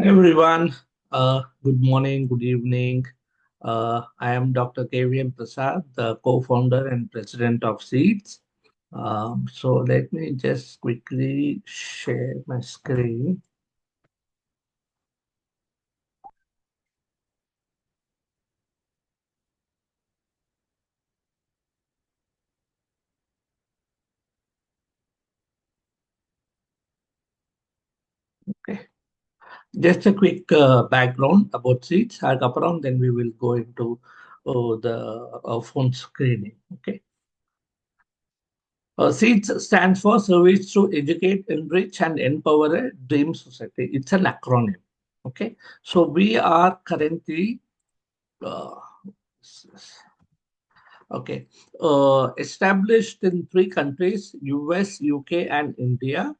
Everyone, good morning, good evening. I am Dr. KVM Prasad, the co-founder and president of Seeds. So let me just quickly share my screen. Okay, just a quick background about Seeds. I'll come around, then we will go into the phone screening. Okay. SEEDS stands for Service to Educate, Enrich, and Empower a Dream Society. It's an acronym. Okay, so we are currently uh, okay established in three countries: US, UK, and India.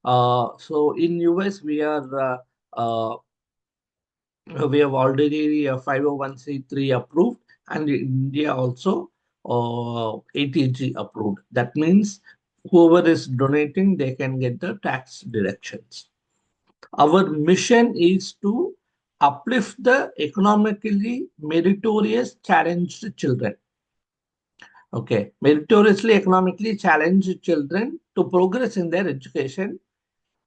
So in US we have already 501(c)(3) approved, and in India also ATG approved. That means whoever is donating, they can get the tax deductions. Our mission is to uplift the economically meritorious challenged children. Okay, meritoriously economically challenged children to progress in their education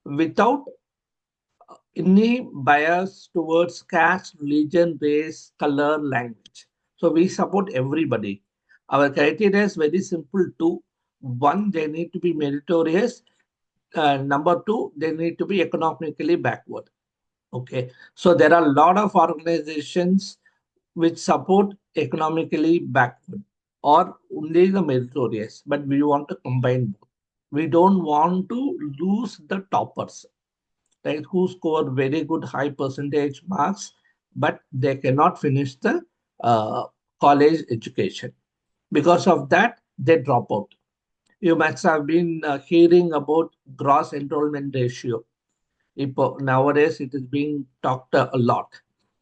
without any bias towards caste, religion, race, color, language. So we support everybody. Our criteria is very simple too. One, they need to be meritorious. Number two, they need to be economically backward. Okay, so there are a lot of organizations which support economically backward or only the meritorious, but we want to combine both. We don't want to lose the toppers, right, who score very good high percentage marks, but they cannot finish the uh, college education. Because of that, they drop out. You must have been hearing about gross enrollment ratio. Nowadays it is being talked a lot,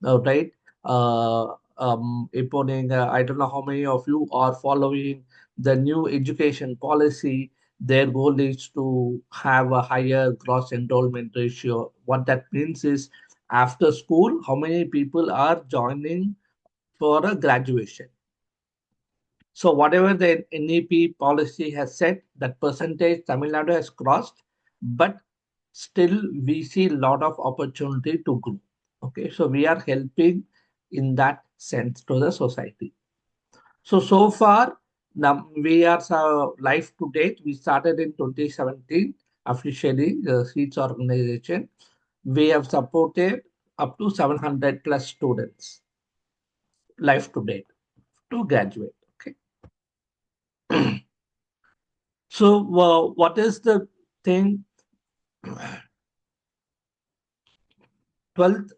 right? I don't know how many of you are following the new education policy. Their goal is to have a higher gross enrollment ratio. What that means is, after school, how many people are joining for a graduation. So whatever the NEP policy has said, that percentage Tamil Nadu has crossed, but still we see a lot of opportunity to grow. Okay, so we are helping in that sense to the society. So far, now we are live to date. We started in 2017 officially, the Seeds organization. We have supported up to 700 plus students live to date to graduate. Okay. So, what is the thing? 12th,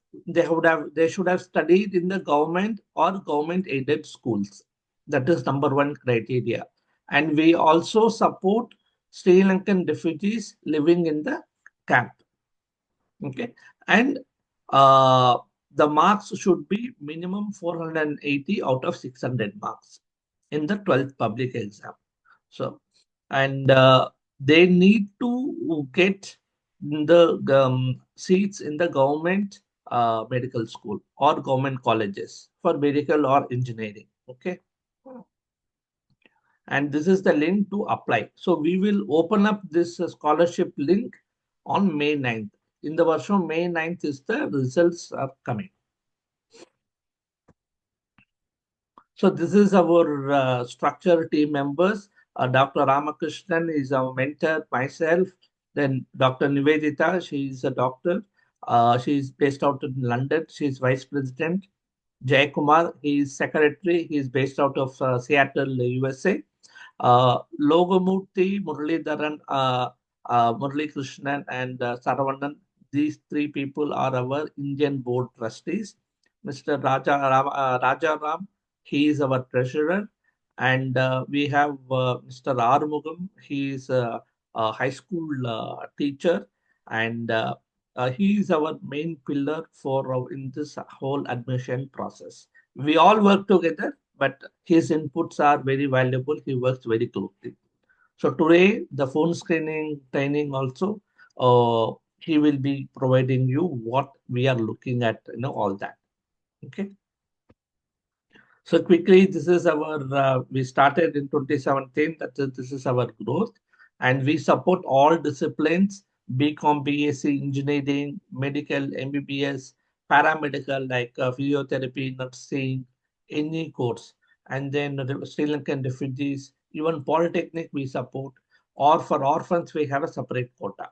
they should have studied in the government or government aided schools. That is number one criteria. And we also support Sri Lankan refugees living in the camp. Okay. And uh, the marks should be minimum 480 out of 600 marks in the 12th public exam. So, and they need to get the seats in the government medical school or government colleges for medical or engineering. Okay. And this is the link to apply. So we will open up this scholarship link on May 9th. In the version May 9th is the results are coming. So this is our structure team members. Dr. Ramakrishnan is our mentor, myself. Then Dr. Nivedita, she is a doctor. She is based out in London. She is vice president. Jay Kumar, he is secretary. He is based out of Seattle, USA. Logomurthy, Muralidharan, Murali Krishnan, and Saravanan. These three people are our Indian board trustees. Mr. Raja Ram, he is our treasurer. And we have Mr. Armugam, he is a high school teacher. And he is our main pillar for in this whole admission process. We all work together, but his inputs are very valuable. He works very closely. So today, the phone screening training also, he will be providing you what we are looking at, all that. Okay. So quickly, this is our, we started in 2017, this is our growth, and we support all disciplines, BCom, BSc, engineering, medical, MBBS, paramedical like physiotherapy, nursing, any course. And then the Sri Lankan refugees, even polytechnic we support, or for orphans, we have a separate quota.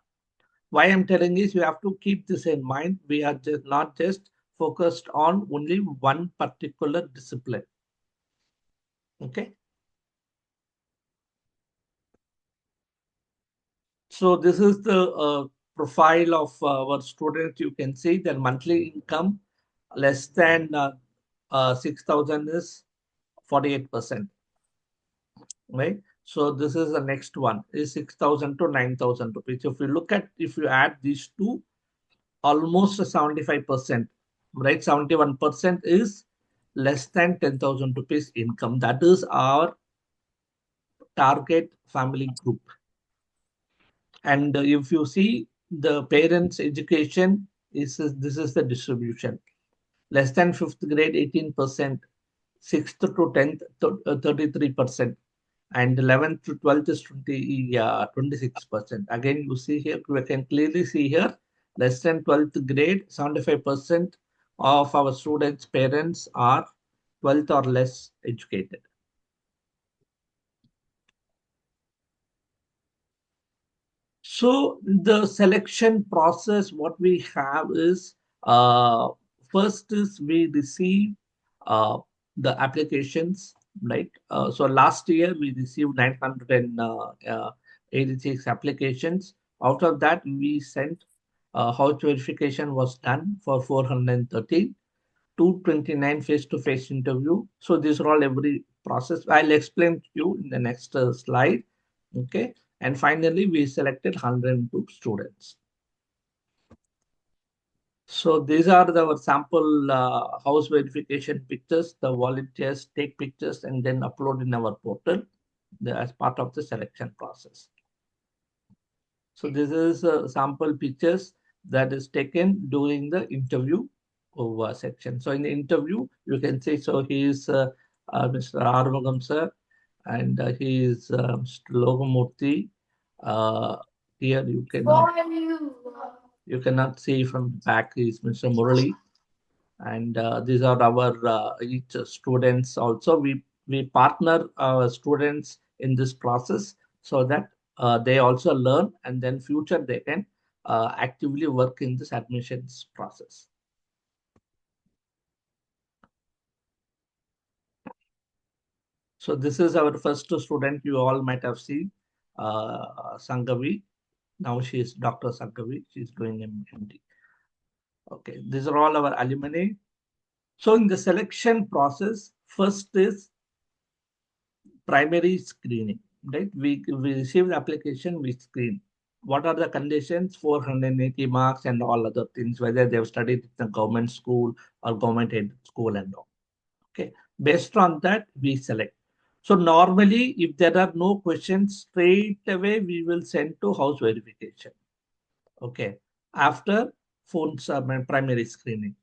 Why I'm telling is you have to keep this in mind. We are just not just focused on only one particular discipline. Okay. So this is the profile of our students. You can see their monthly income less than 6,000 is 48%. Right. So this is the next one is 6,000 to 9,000 rupees. If you look at, if you add these two, almost 75%, right? 71% is less than 10,000 rupees income. That is our target family group. And if you see the parents' education, this is the distribution. Less than 5th grade, 18%, 6th to 10th, 33%, and 11th to 12th is 26%. Again, you see here, we can clearly see here, less than 12th grade, 75% of our students' parents are 12th or less educated. So the selection process, what we have is, first is we receive uh, the applications, right? So last year we received 986 applications. Out of that, we sent house verification was done for 413, 229 face-to-face interview. So these are all every process. I'll explain to you in the next slide. Okay. And finally, we selected 102 students. So these are our sample house verification pictures. The volunteers take pictures and then upload in our portal as part of the selection process. So this is sample pictures that is taken during the interview section. So in the interview, you can see, so he is Mr. Arumugam sir, and he is Mr. Logamurthy. Here you cannot see from back is Mr. Murali, and these are our each students. Also, we partner our students in this process so that they also learn, and then future they can actively work in this admissions process. So this is our first student. You all might have seen Sangavi. Now she is Dr. Sangavi. She's doing MD. Okay, these are all our alumni. So in the selection process, first is primary screening, right? We receive the application, we screen. What are the conditions? 480 marks and all other things, whether they've studied in a government school or government aided school and all. Okay. Based on that, we select. So normally, if there are no questions, straight away we will send to house verification. Okay. After phones primary screening.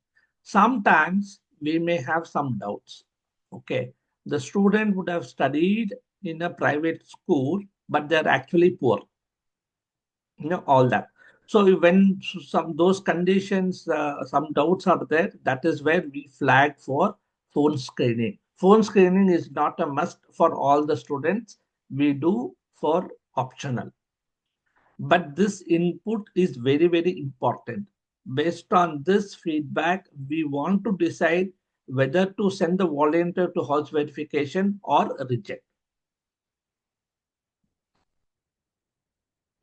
Sometimes we may have some doubts. Okay. The student would have studied in a private school, but they're actually poor. All that. So when those conditions, some doubts are there, that is where we flag for phone screening. Phone screening is not a must for all the students. We do for optional. But this input is very, very important. Based on this feedback, we want to decide whether to send the volunteer to house verification or reject.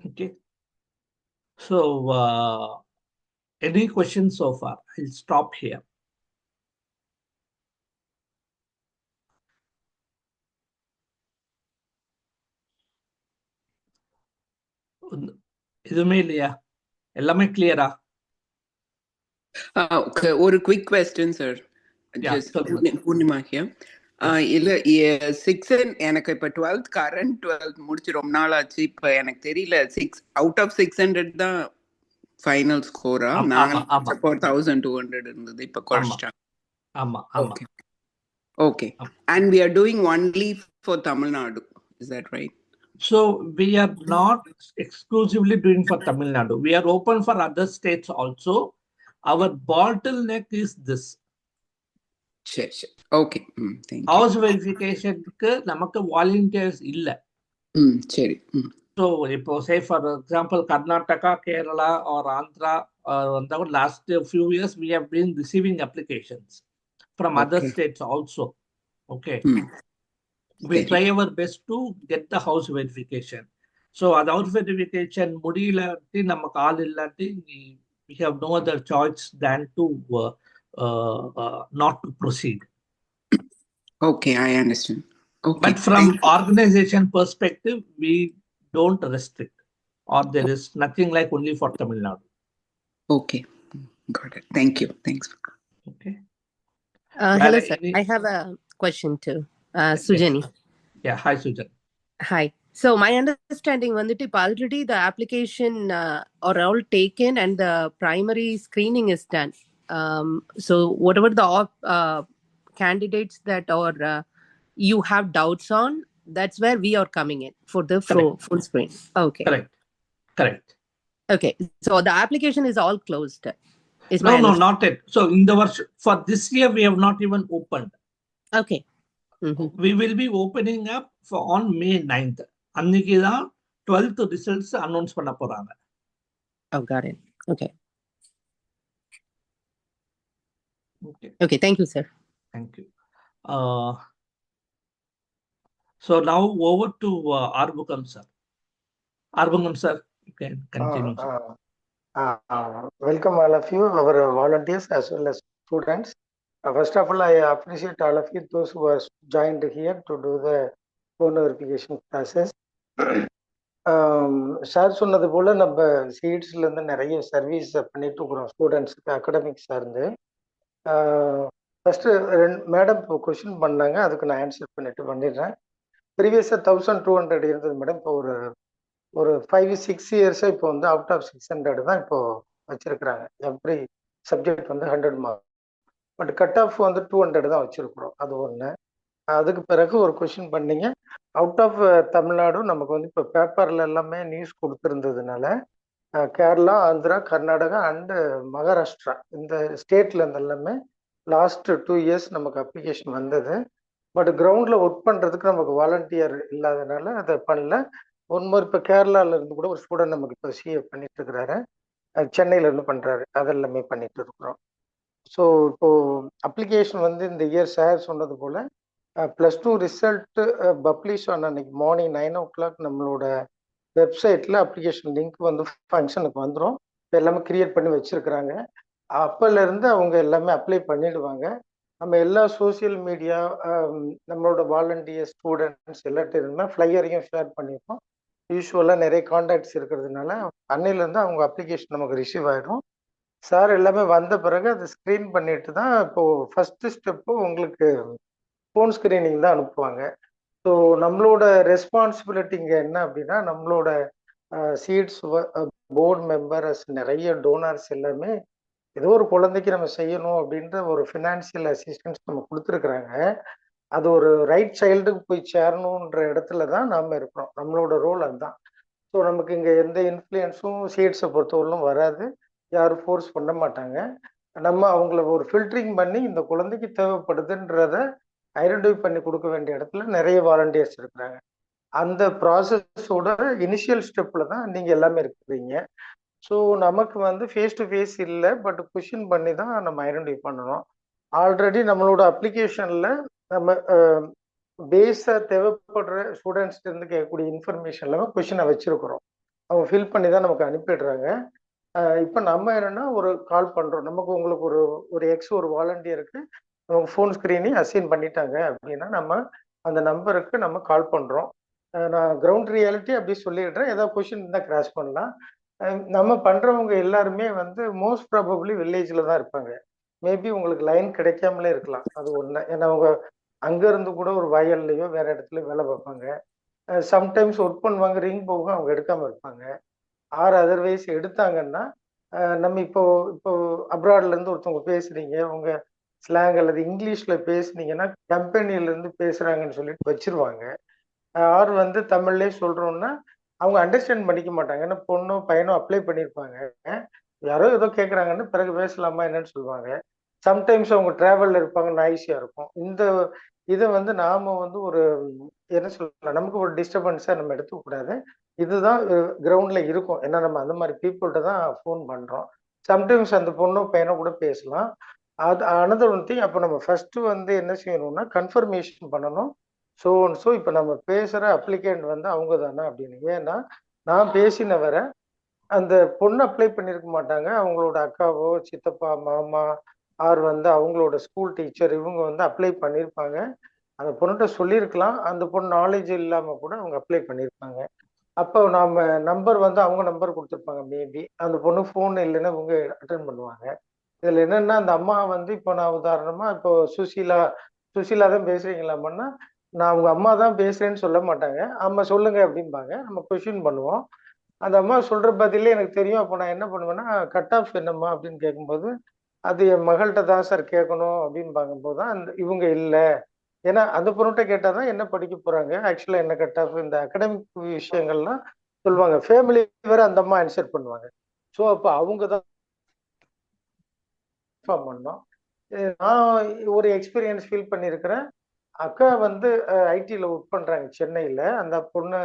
Okay. So, any questions so far? I'll stop here. இதுமே இல்லையா? எல்லாமே கிளியரா? Okay, ஒரு quick question sir. Just Purnima here. இல்ல 6 எனக்கு இப்ப 12th current 12th முடிச்சு ரொம்ப நாள் ஆச்சு. இப்ப எனக்கு தெரியல 6 out of 600 தான் ஃபைனல் ஸ்கோரா? ஆமா நாங்க ஆமா 1200 இருந்தது, இப்ப ஆமா குறைச்சிட்டாங்க. ஆமா ஆமா Okay. Okay. And we are doing only for Tamil Nadu. Is that right? So we are not exclusively doing for Tamil Nadu. We are open for other states also. Our bottleneck is this. Sure, sure. Okay. Thank you. House verification க்கு நமக்கு volunteers இல்ல. சரி. So இப்போ say for example Karnataka, Kerala or Andhra or last few years we have been receiving applications from other Okay. states also. Okay. We சரி. try our best to get the house verification. So the house verification முடியலாட்டி நமக்கு ஆள் இல்லாட்டி we have no other choice than to not to proceed. Okay, I understand. Okay. But from organization perspective, we don't restrict, or there is nothing like only for Tamil Nadu. Okay, got it. Thank you. Thanks. Okay. Hello, sir. I have a question too. Sujani. Yeah, hi, Sujan. Hi. So my understanding வந்துட்டு இப்போ already the application are all taken and the primary screening is done. So whatever the candidates that are you have doubts on, that's where we are coming in for the full screen. Okay. Correct. Okay. So the application is all closed. No, not yet. So in the version for this year, we have not even opened. Okay. We will be opening up for on May 9th. அன்னைக்கு தான் 12th results announce பண்ண போறாங்க. Oh, got it. Okay. Okay, thank you, sir. Thank you. So now over to Arbukam sir. Arbukam sir, you can continue. Welcome all of you, our volunteers as well as students. First of all, I appreciate all of you, those who are joined here to do the phone verification process. Sir சொன்னது போல நம்ம சீட்ஸ்ல இருந்து நிறைய service பண்ணிட்டு இருக்கிறோம் ஸ்டூடெண்ட்ஸுக்கு academics சார்ந்து. First madam இப்போ கொஸ்டின் பண்ணாங்க, அதுக்கு நான் ஆன்சர் பண்ணிடுறேன். ப்ரீவியஸாக 1200 இருந்தது மேடம். இப்போ ஒரு 5-6 இயர்ஸாக இப்போ வந்து அவுட் ஆஃப் 600 தான் இப்போ வச்சிருக்கிறாங்க. எவ்ரி சப்ஜெக்ட் வந்து 100 மார்க், பட் கட் ஆஃப் வந்து 200 தான் வச்சிருக்கிறோம். அது ஒன்று. அதுக்கு பிறகு ஒரு கொஸ்டின் பண்ணீங்க, அவுட் ஆஃப் தமிழ்நாடு நமக்கு வந்து இப்போ பேப்பர்ல எல்லாமே நியூஸ் கொடுத்துருந்ததுனால கேரளா, ஆந்திரா, கர்நாடகா அண்டு மகாராஷ்டிரா இந்த ஸ்டேட்ல இருந்து எல்லாமே லாஸ்ட் 2 இயர்ஸ் நமக்கு அப்ளிகேஷன் வந்தது. பட் கிரவுண்ட்ல ஒர்க் பண்றதுக்கு நமக்கு வாலண்டியர் இல்லாதனால அதை பண்ணல. ஒன்மோர் இப்போ கேரளால இருந்து கூட ஒரு ஸ்டூடெண்ட் நமக்கு இப்போ சிஏ பண்ணிட்டு இருக்கிறாரு, சென்னையில இருந்து பண்றாரு, அதெல்லாமே பண்ணிட்டு இருக்கிறோம். ஸோ இப்போ அப்ளிகேஷன் வந்து இந்த இயர் சார் சொன்னது போல +2 ரிசல்ட் பப்ளிஷ் ஆன அன்னைக்கு மார்னிங் 9 o'clock நம்மளோட வெப்சைட்ல அப்ளிகேஷன் லிங்க் வந்து ஃபங்க்ஷனுக்கு வந்துடும். இப்போ எல்லாமே கிரியேட் பண்ணி வச்சிருக்கிறாங்க. அப்பல இருந்து அவங்க எல்லாமே அப்ளை பண்ணிடுவாங்க. நம்ம எல்லா சோசியல் மீடியா, நம்மளோட வாலண்டியர் ஸ்டூடெண்ட்ஸ் எல்லாத்தையுமே ஃப்ளையரையும் ஷேர் பண்ணியிருக்கோம். யூஸ்வலாக நிறைய கான்டாக்ட்ஸ் இருக்கிறதுனால அன்னையிலேருந்து அவங்க அப்ளிகேஷன் நமக்கு ரிசீவ் ஆகிடும். சார் எல்லாமே வந்த பிறகு அதை ஸ்க்ரீன் பண்ணிட்டு தான் இப்போ ஃபர்ஸ்ட் ஸ்டெப்பு உங்களுக்கு ஃபோன் ஸ்க்ரீனிங் தான் அனுப்புவாங்க. ஸோ நம்மளோட ரெஸ்பான்சிபிலிட்டி இங்கே என்ன அப்படின்னா, நம்மளோட சீட்ஸ் போர்டு மெம்பர்ஸ் நிறைய டோனர்ஸ் எல்லாமே ஏதோ ஒரு குழந்தைக்கு நம்ம செய்யணும் அப்படின்ற ஒரு ஃபினான்சியல் அசிஸ்டன்ஸ் நம்ம கொடுத்துருக்குறாங்க. அது ஒரு ரைட் சைல்டுக்கு போய் சேரணுன்ற இடத்துல தான் நாம் இருக்கிறோம். நம்மளோட ரோல் அதுதான். ஸோ நமக்கு இங்கே எந்த இன்ஃப்ளூயன்ஸும் சீட்ஸை பொறுத்தவரையிலும் வராது, யாரும் ஃபோர்ஸ் பண்ண மாட்டாங்க. நம்ம அவங்கள ஒரு ஃபில்டரிங் பண்ணி இந்த குழந்தைக்கு தேவைப்படுதுன்றத ஐடென்டிஃபை பண்ணி கொடுக்க வேண்டிய இடத்துல நிறைய வாலண்டியர்ஸ் இருக்கிறாங்க. அந்த ப்ராசஸோட இனிஷியல் ஸ்டெப்பில் தான் நீங்கள் எல்லாமே இருக்கிறீங்க. ஸோ நமக்கு வந்து ஃபேஸ் டு ஃபேஸ் இல்லை, பட் கொஷின் பண்ணி தான் நம்ம ஐடென்டிஃபை பண்ணணும். ஆல்ரெடி நம்மளோட அப்ளிகேஷனில் நம்ம பேஸாக தேவைப்படுற ஸ்டூடெண்ட்ஸ்லேருந்து கேட்கக்கூடிய இன்ஃபர்மேஷன் எல்லாமே கொஷினை வச்சுருக்கிறோம். அவங்க ஃபில் பண்ணி தான் நமக்கு அனுப்பிடுறாங்க. இப்போ நம்ம என்னென்னா ஒரு கால் பண்ணுறோம், நமக்கு உங்களுக்கு ஒரு ஒரு வாலண்டியருக்கு நமக்கு ஃபோன் ஸ்க்ரீனிங் அசைன் பண்ணிட்டாங்க அப்படின்னா நம்ம அந்த நம்பருக்கு நம்ம கால் பண்ணுறோம். நான் கிரவுண்ட் ரியாலிட்டி அப்படி சொல்லிடுறேன், ஏதாவது கொஷின் இருந்தால் கிராஸ் பண்ணலாம். நம்ம பண்ணுறவங்க எல்லாருமே வந்து மோஸ்ட் ப்ராபப்ளி வில்லேஜில் தான் இருப்பாங்க. மேபி உங்களுக்கு லைன் கிடைக்காமலே இருக்கலாம், அது ஒன்று. ஏன்னா அவங்க அங்கேருந்து கூட ஒரு வயல்லையோ வேறு இடத்துல வேலை பார்ப்பாங்க. சம்டைம்ஸ் ஒர்க் பண்ணுவாங்க, ரிங் போக அவங்க எடுக்காமல் இருப்பாங்க. ஆர் அதர்வைஸ் எடுத்தாங்கன்னா நம்ம இப்போ இப்போ அப்ராட்ல இருந்து ஒருத்தவங்க பேசுறீங்க, உங்க ஸ்லாங் அல்லது இங்கிலீஷ்ல பேசுனீங்கன்னா கம்பெனில இருந்து பேசுறாங்கன்னு சொல்லிட்டு வச்சிருவாங்க. ஆர் வந்து தமிழ்லயே சொல்றோம்னா அவங்க அண்டர்ஸ்டாண்ட் பண்ணிக்க மாட்டாங்க. ஏன்னா பொண்ணோ பையனோ அப்ளை பண்ணியிருப்பாங்க. யாரோ ஏதோ கேட்குறாங்கன்னு பிறகு பேசலாமா என்னன்னு சொல்லுவாங்க. சம்டைம்ஸ் அவங்க டிராவல்ல இருப்பாங்க, நாய்ஸியா இருக்கும். இதை வந்து நாம வந்து ஒரு என்ன சொல்லலாம், நமக்கு ஒரு டிஸ்டர்பன்ஸா நம்ம எடுத்துக்க கூடாது. இதுதான் கிரவுண்ட்ல இருக்கும். ஏன்னா நம்ம அந்த மாதிரி பீப்புள்கிட்ட தான் ஃபோன் பண்றோம். சம்டைம்ஸ் அந்த பொண்ணோ பையனோ கூட பேசலாம். அது அனதர் ஒன் திங். அப்போ நம்ம ஃபர்ஸ்ட் வந்து என்ன செய்யணும்னா கன்ஃபர்மேஷன் பண்ணணும். ஸோ அண்ட் ஸோ இப்போ நம்ம பேசுற அப்ளிகேண்ட் வந்து அவங்க தானே அப்படின்னு. ஏன்னா நான் பேசின வரை அந்த பொண்ணு அப்ளை பண்ணியிருக்க மாட்டாங்க. அவங்களோட அக்காவோ, சித்தப்பா, மாமா ஆர் வந்து அவங்களோட ஸ்கூல் டீச்சர் இவங்க வந்து அப்ளை பண்ணியிருப்பாங்க. அந்த பொண்ணுகிட்ட சொல்லியிருக்கலாம். அந்த பொண்ணு நாலேஜ் இல்லாம கூட அவங்க அப்ளை பண்ணியிருப்பாங்க. அப்போ நாம நம்பர் வந்து அவங்க நம்பர் கொடுத்துருப்பாங்க மேபி. அந்த பொண்ணு ஃபோன் இல்லைன்னா இவங்க அட்டன் பண்ணுவாங்க. இதுல என்னன்னா அந்த அம்மா வந்து இப்போ நான் உதாரணமா இப்போ சுசீலா சுசீலா தான் பேசுறீங்களாமன்னா நான் அவங்க அம்மா தான் பேசுறேன்னு சொல்ல மாட்டாங்க. அம்மா சொல்லுங்க அப்படிம்பாங்க. நம்ம கொஸ்டின் பண்ணுவோம். அந்த அம்மா சொல்ற பதிலே எனக்கு தெரியும். அப்போ நான் என்ன பண்ணுவேன்னா கட் ஆஃப் என்னம்மா அப்படின்னு கேட்கும்போது அது என் மகள்கிட்ட தான் சார் கேட்கணும் அப்படின்னு பார்க்கும்போது தான் அந்த இவங்க இல்லை. ஏன்னா அந்த பொண்ணுகிட்ட கேட்டால் தான் என்ன படிக்க போறாங்க, ஆக்சுவலா என்ன கட் ஆஃப், இந்த அகடமிக் விஷயங்கள்லாம் சொல்லுவாங்க. ஃபேமிலி வேற அந்த அம்மா ஆன்சர் பண்ணுவாங்க. ஸோ அப்போ அவங்க தான் இன்ஃபார்ம் பண்ணோம். நான் ஒரு எக்ஸ்பீரியன்ஸ் ஃபீல் பண்ணியிருக்கிறேன். அக்கா வந்து ஐடியில் ஒர்க் பண்றாங்க சென்னையில். அந்த பொண்ணு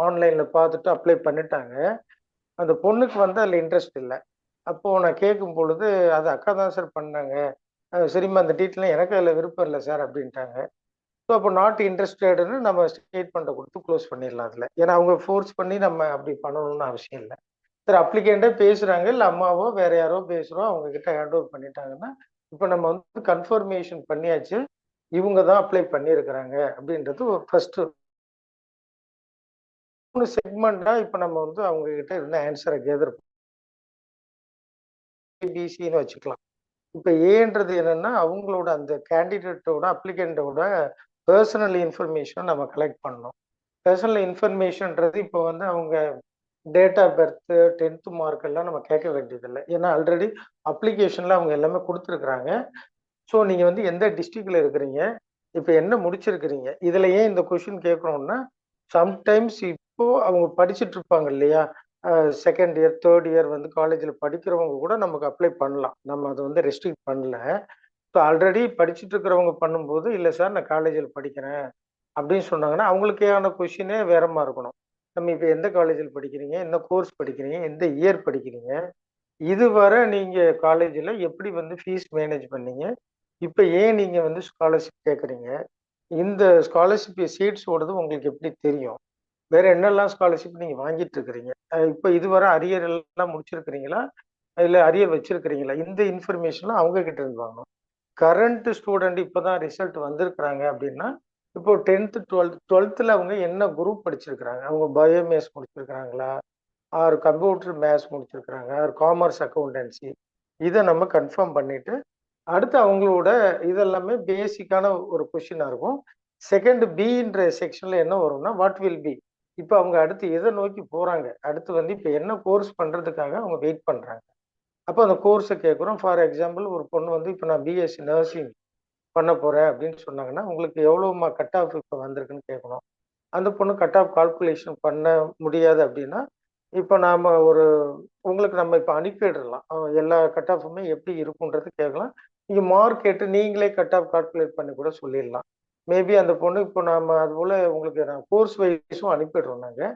ஆன்லைன்ல பார்த்துட்டு அப்ளை பண்ணிட்டாங்க. அந்த பொண்ணுக்கு வந்து அதில் இன்ட்ரெஸ்ட் இல்லை. அப்போ நான் கேட்கும் பொழுது அது அக்கா தான் சார் பண்ணாங்க. சரிம்மா அந்த டீட்டெயிலாம் எனக்கு அதில் விருப்பம் இல்லை சார் அப்படின்ட்டாங்க. ஸோ அப்போ நாட் இன்ட்ரெஸ்டட்னு நம்ம ஸ்டேட்மெண்ட்டை கொடுத்து க்ளோஸ் பண்ணிடலாம் அதில். ஏன்னா அவங்க ஃபோர்ஸ் பண்ணி நம்ம அப்படி பண்ணணும்னு அவசியம் இல்லை. சார் அப்ளிகேண்டே பேசுறாங்க, இல்லை அம்மாவோ வேற யாரோ பேசுகிறோம், அவங்க கிட்ட ஹேண்ட் ஓவர் பண்ணிட்டாங்கன்னா இப்போ நம்ம வந்து கன்ஃபர்மேஷன் பண்ணியாச்சு, இவங்க தான் அப்ளை பண்ணியிருக்கிறாங்க அப்படின்றது ஒரு ஃபர்ஸ்ட் செக்மெண்டா. இப்போ நம்ம வந்து அவங்க கிட்ட இருந்த ஆன்சரை கேதர் பிசின்னு வச்சுக்கலாம். இப்போ ஏன்றது என்னன்னா அவங்களோட அந்த கேண்டிடேட்டோட அப்ளிகண்டோட பர்சனல் இன்ஃபர்மேஷன் நம்ம கலெக்ட் பண்ணணும். பர்சனல் இன்ஃபர்மேஷன்ன்றது இப்போ வந்து அவங்க date of birth, 10th mark எல்லாம் நம்ம கேட்க வேண்டியதில்லை. ஏன்னா ஆல்ரெடி அப்ளிகேஷன்ல அவங்க எல்லாமே கொடுத்துருக்குறாங்க. ஸோ நீங்க வந்து எந்த டிஸ்ட்ரிக்ட்ல இருக்கிறீங்க, இப்போ என்ன முடிச்சிருக்கிறீங்க, இதுல ஏன் இந்த கொஸ்டின் கேட்கணும்னா சம்டைம்ஸ் இப்போ அவங்க படிச்சுட்டு இருப்பாங்க இல்லையா, செகண்ட் இயர் தேர்ட் இயர் வந்து காலேஜில் படிக்கிறவங்க கூட நமக்கு அப்ளை பண்ணலாம். நம்ம அதை வந்து ரெஸ்ட்ரிக்ட் பண்ணல. ஸோ ஆல்ரெடி படிச்சுட்டு இருக்கிறவங்க பண்ணும்போது இல்லை சார் நான் காலேஜில் படிக்கிறேன் அப்படின்னு சொன்னாங்கன்னா அவங்களுக்கேயான கொஷினே வேறமா இருக்கணும். நம்ம இப்போ எந்த காலேஜில் படிக்கிறீங்க, என்ன கோர்ஸ் படிக்கிறீங்க, எந்த இயர் படிக்கிறீங்க, இதுவரை நீங்க காலேஜில் எப்படி வந்து ஃபீஸ் மேனேஜ் பண்ணீங்க, இப்போ ஏன் நீங்க வந்து ஸ்காலர்ஷிப் கேட்குறீங்க, இந்த ஸ்காலர்ஷிப் சீட்ஸ் ஓடுது உங்களுக்கு எப்படி தெரியும், வேற என்னெல்லாம் ஸ்காலர்ஷிப் நீங்க வாங்கிட்டு இருக்கிறீங்க, இப்போ இதுவரை அரியர் எல்லாம் முடிச்சிருக்கிறீங்களா, இல்ல அரியர் வச்சிருக்கிறீங்களா, இந்த இன்ஃபர்மேஷன்லாம் அவங்க கிட்ட இருந்து வாங்கணும். கரண்ட் ஸ்டூடெண்ட் இப்போதான் ரிசல்ட் வந்திருக்கிறாங்க அப்படின்னா இப்போ 10th 12th அவங்க என்ன குரூப் படிச்சிருக்கிறாங்க, அவங்க பயோமேஸ் முடிச்சிருக்கிறாங்களா, ஆர் கம்ப்யூட்டர் மேத்ஸ் முடிச்சிருக்கிறாங்க, ஆர் காமர்ஸ் அக்கௌண்டன்சி, இதை நம்ம கன்ஃபார்ம் பண்ணிட்டு அடுத்து அவங்களோட இதெல்லாமே பேசிக்கான ஒரு கொஸ்டினா இருக்கும். செகண்ட் பின்ற செக்ஷன்ல என்ன வரும்னா வாட் வில் பி, இப்போ அவங்க அடுத்து எதை நோக்கி போறாங்க, அடுத்து வந்து இப்போ என்ன கோர்ஸ் பண்றதுக்காக அவங்க வெயிட் பண்றாங்க. அப்போ அந்த கோர்ஸை கேட்குறோம். ஃபார் எக்ஸாம்பிள் ஒரு பொண்ணு வந்து இப்போ நான் பிஎஸ்சி நர்சிங் பண்ண போறேன் அப்படின்னு சொன்னாங்கன்னா உங்களுக்கு எவ்வளோமா கட் ஆஃப் இப்போ வந்திருக்குன்னு கேட்கணும். அந்த பொண்ணு கட் ஆஃப் கால்குலேஷன் பண்ண முடியாது அப்படின்னா இப்போ நாம ஒரு உங்களுக்கு நம்ம இப்போ அனுப்பிடலாம், எல்லா கட் ஆஃபுமே எப்படி இருக்குன்றது கேட்கலாம். நீங்கள் மார்க் கேட்டு நீங்களே கட் ஆஃப் கால்குலேட் பண்ணி கூட சொல்லிடலாம். மேபி அந்த பொண்ணு இப்போ நாம அது போல உங்களுக்கு நான் கோர்ஸ் வைஸும் அனுப்பிடுறோம் நாங்கள்.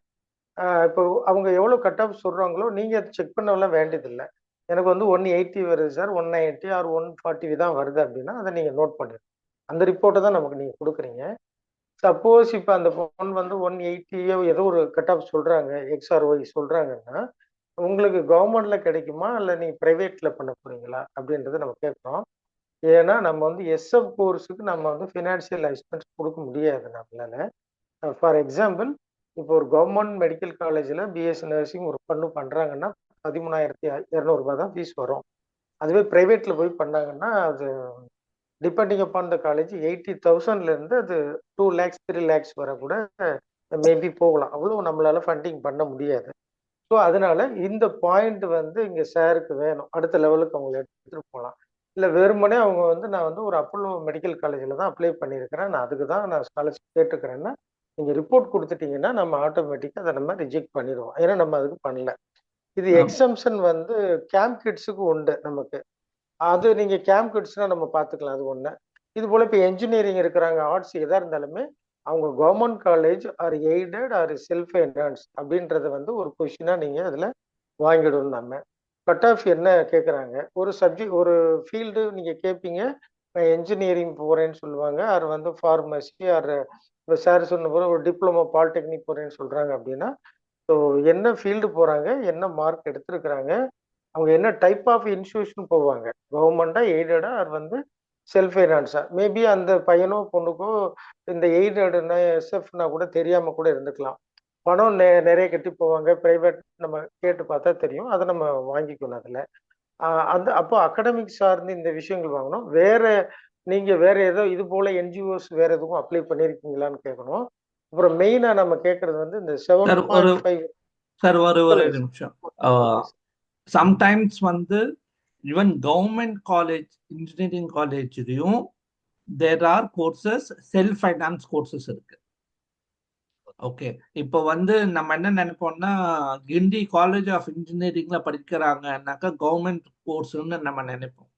இப்போ அவங்க எவ்வளோ கட் ஆஃப் சொல்கிறாங்களோ நீங்கள் அதை செக் பண்ணலாம் வேண்டியதில்லை. எனக்கு வந்து 180 வருது சார், 190 ஆர் 140 தான் வருது அப்படின்னா அதை நீங்கள் நோட் பண்ணிடுங்க. அந்த ரிப்போர்ட்டை தான் நமக்கு நீங்கள் கொடுக்குறீங்க. சப்போஸ் இப்போ அந்த ஃபோன் வந்து 180 ஏதோ ஒரு கட் ஆஃப் சொல்கிறாங்க, XRY சொல்கிறாங்கன்னா உங்களுக்கு கவர்மெண்ட்ல கிடைக்குமா இல்லை நீங்கள் ப்ரைவேட்டில் பண்ண போறீங்களா அப்படின்றத நம்ம கேட்குறோம். ஏன்னா நம்ம வந்து எஸ்எஃப் கோர்ஸுக்கு நம்ம வந்து ஃபினான்ஷியல் அசிஸ்டன்ஸ் கொடுக்க முடியாது நம்மளால. ஃபார் எக்ஸாம்பிள் இப்போ ஒரு கவர்மெண்ட் மெடிக்கல் காலேஜில் பிஎஸ்சி நர்சிங் ஒரு பொண்ணு பண்ணுறாங்கன்னா 13,200 தான் ஃபீஸ் வரும். அதுவே ப்ரைவேட்டில் போய் பண்ணாங்கன்னா அது டிபெண்டிங் அப்பான் த காலேஜ் 80,000 அது 2 lakhs 3 lakhs வர கூட மேபி போகலாம். அவ்வளோ நம்மளால ஃபண்டிங் பண்ண முடியாது. ஸோ அதனால இந்த பாயிண்ட் வந்து இங்க சாருக்கு வேணும், அடுத்த லெவலுக்கு அவங்களை எடுத்துட்டு போகலாம். இல்லை வெறுமனே அவங்க வந்து நான் வந்து ஒரு அப்போலோ மெடிக்கல் காலேஜில் தான் அப்ளை பண்ணியிருக்கிறேன், நான் அதுக்கு தான் நான் ஸ்காலர்ஷிப் கேட்டுக்கிறேன்னா நீங்கள் ரிப்போர்ட் கொடுத்துட்டீங்கன்னா நம்ம ஆட்டோமேட்டிக்காக அதை நம்ம ரிஜெக்ட் பண்ணிடுவோம். ஏன்னா நம்ம அதுக்கு பண்ணல. இது எக்ஸம்ஷன் வந்து கேம்ப் கிட்ஸுக்கு உண்டு நமக்கு. அது நீங்க கேம்ப் கிட்ஸ்னா நம்ம பார்த்துக்கலாம், அது ஒண்ணு. இது போல இப்போ என்ஜினியரிங் இருக்கிறாங்க, ஆர்ட்ஸ் எதா இருந்தாலுமே அவங்க government college or aided or self finance அப்படின்றத வந்து ஒரு கொஷினா நீங்க அதுல வாங்கிடணும். நம்ம கட் ஆஃப் என்ன கேட்குறாங்க, ஒரு சப்ஜெக்ட் ஒரு ஃபீல்டு நீங்க கேட்பீங்க, நான் என்ஜினியரிங் போறேன்னு சொல்லுவாங்க, ஆர் வந்து ஃபார்மசி ஆர் இப்போ சார் சொன்ன போல ஒரு டிப்ளமோ பாலிடெக்னிக் போறேன்னு சொல்றாங்க அப்படின்னா, ஸோ என்ன ஃபீல்டு போறாங்க, என்ன மார்க் எடுத்திருக்கிறாங்க, அவங்க என்ன டைப் ஆஃப் இன்ஸ்டியூஷன் போவாங்க, கவர்மெண்டா எய்டடா அது வந்து செல்ஃப் ஃபைனான்ஸா, மேபி அந்த பையனோ பொண்ணுக்கோ இந்த எய்டட்னா எஸ்எஃப்னா கூட தெரியாம கூட இருந்துக்கலாம். பணம் நிறைய கட்டி போவாங்க, பிரைவேட் நம்ம கேட்டு பார்த்தா தெரியும், அதை நம்ம வாங்கிக்கணும். அதுல அந்த அப்போ அகாடமிக் சார்ந்து இந்த விஷயங்கள் வாங்கணும். வேற நீங்க வேற ஏதோ இது போல என்ஜிஓஸ் வேற எதுவும் அப்ளை பண்ணிருக்கீங்களான்னு கேட்கணும். அப்புறம் மெயினா நம்ம கேட்கறது வந்து இந்த 7.5. சார் ஒரு நிமிஷம். சம்டைம்ஸ் வந்து ஈவன் கவர்மெண்ட் காலேஜ் இன்ஜினியரிங் காலேஜ்லயும் there are courses self finance courses இருக்கு. ஓகே, இப்போ வந்து நம்ம என்ன நினைப்போம்னா கிண்டி காலேஜ் ஆஃப் இன்ஜினியரிங்ல படிக்கிறாங்கன்னாக்கா கவர்மெண்ட் கோர்ஸ்ன்னு நம்ம நினைப்போம்.